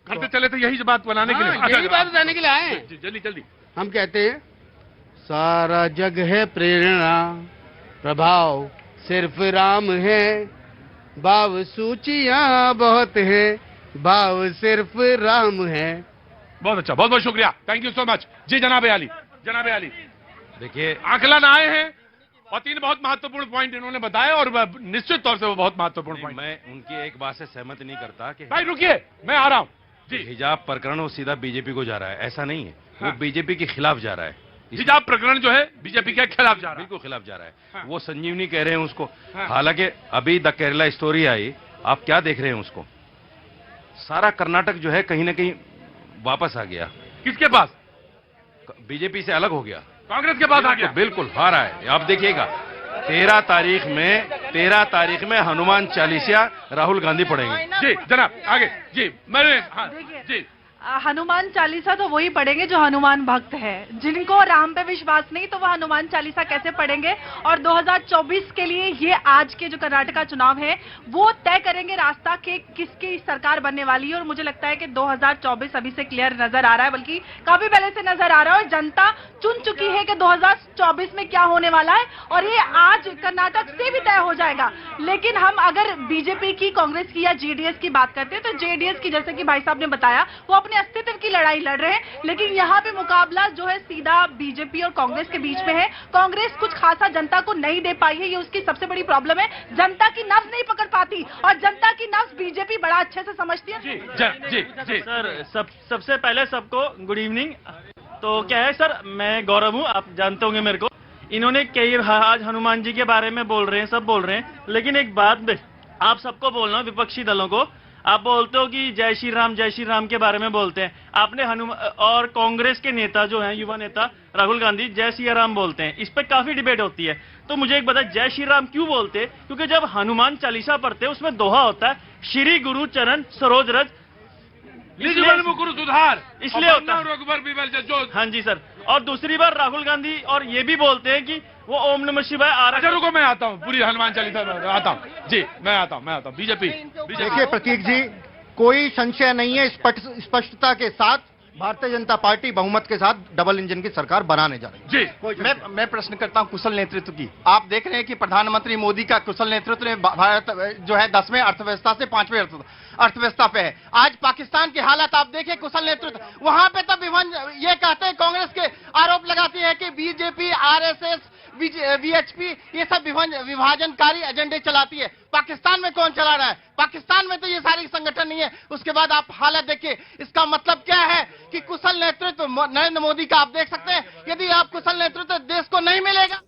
करते चले थे यही बात बनाने के लिए, यही बात बताने के लिए आए हैं। जल्दी जल्दी। हम कहते हैं सारा जग है प्रेरणा, प्रभाव सिर्फ राम है, भाव सूचियां बहुत है, भाव सिर्फ राम है। बहुत अच्छा, बहुत बहुत शुक्रिया, थैंक यू सो मच। जी जनाब आली, जनाब आली। देखिए, आकलन आए हैं और 3 बहुत महत्वपूर्ण पॉइंट इन्होंने बताए और निश्चित तौर से वो बहुत महत्वपूर्ण पॉइंट। मैं उनकी एक बात से सहमत नहीं करता कि भाई रुकिए, मैं आ रहा हूँ जी। हिजाब प्रकरण वो सीधा बीजेपी को जा रहा है, ऐसा नहीं है। वो बीजेपी के खिलाफ जा रहा है। हिजाब प्रकरण जो है बीजेपी के खिलाफ जा रहा है, बिल्कुल खिलाफ जा रहा है। वो संजीवनी कह रहे हैं उसको। हालांकि अभी द केरला स्टोरी आई, आप क्या देख रहे हैं उसको? सारा कर्नाटक जो है कहीं ना कहीं वापस आ गया। किसके पास? बीजेपी से अलग हो गया, कांग्रेस के पास आ गया। बिल्कुल हारा है। आप देखिएगा 13 तारीख में हनुमान चालीसा राहुल गांधी पढ़ेंगे। जी जनाब आगे। जी मैंने जी हनुमान चालीसा तो वही पढ़ेंगे जो हनुमान भक्त है। जिनको राम पे विश्वास नहीं तो वह हनुमान चालीसा कैसे पढ़ेंगे? और 2024 के लिए ये आज के जो कर्नाटक का चुनाव है वो तय करेंगे रास्ता के किसकी सरकार बनने वाली है। और मुझे लगता है कि 2024 अभी से क्लियर नजर आ रहा है, बल्कि काफी पहले से नजर आ रहा है। और जनता चुन चुकी है कि 2024 में क्या होने वाला है और ये आज कर्नाटक से भी तय हो जाएगा। लेकिन हम अगर बीजेपी की, कांग्रेस की या जेडीएस की बात करते हैं तो जेडीएस की, जैसे कि भाई साहब ने बताया, वो अपने अस्तित्व की लड़ाई लड़ रहे हैं। लेकिन यहाँ पे मुकाबला जो है सीधा बीजेपी और कांग्रेस के बीच में है। कांग्रेस कुछ खासा जनता को नहीं दे पाई है, ये उसकी सबसे बड़ी प्रॉब्लम है। जनता की नब्ज नहीं पकड़ पाती और जनता की नब्ज बीजेपी बड़ा अच्छे से समझती है। जी सर, सबसे पहले सबको गुड इवनिंग। तो क्या है सर, मैं गौरव हूँ, आप जानते होंगे मेरे को। इन्होंने कई आज हनुमान जी के बारे में बोल रहे हैं, सब बोल रहे हैं। लेकिन एक बात आप सबको बोलना, विपक्षी दलों को, आप बोलते हो कि जय श्री राम के बारे में बोलते हैं। आपने और कांग्रेस के नेता जो हैं, युवा नेता राहुल गांधी, जय सिया राम बोलते हैं। इस पर काफी डिबेट होती है। तो मुझे एक बता, जय श्री राम क्यों बोलते हैं? क्योंकि जब हनुमान चालीसा पढ़ते हैं उसमें दोहा होता है, श्री गुरु चरण सरोज रज गुरु सुधार, इसलिए होता है। जो हाँ जी सर। और दूसरी बार राहुल गांधी और ये भी बोलते हैं कि वो ओम नमः शिवाय आरक्षण को मैं आता हूँ, पूरी हनुमान चालीसा में आता हूँ। जी मैं आता हूँ। बीजेपी देखिए प्रतीक जी, कोई संशय नहीं है, स्पष्टता के साथ भारतीय जनता पार्टी बहुमत के साथ डबल इंजन की सरकार बनाने जा रही है। जी मैं प्रश्न करता हूं कुशल नेतृत्व की। आप देख रहे हैं कि प्रधानमंत्री मोदी का कुशल नेतृत्व ने भारत जो है 10वें अर्थव्यवस्था से 5वें अर्थव्यवस्था पे है। आज पाकिस्तान की हालत आप देखें, कुशल नेतृत्व वहां पे तब ये कहते हैं, कांग्रेस के आरोप लगाती है कि बीजेपी, आरएसएस, वीएचपी ये सब विभाजनकारी एजेंडे चलाती है। पाकिस्तान में कौन चला रहा है? पाकिस्तान में तो ये सारी संगठन नहीं है। उसके बाद आप हालत देखिए, इसका मतलब क्या है कि कुशल नेतृत्व नरेंद्र मोदी का आप देख सकते हैं। यदि आप कुशल नेतृत्व देश को नहीं मिलेगा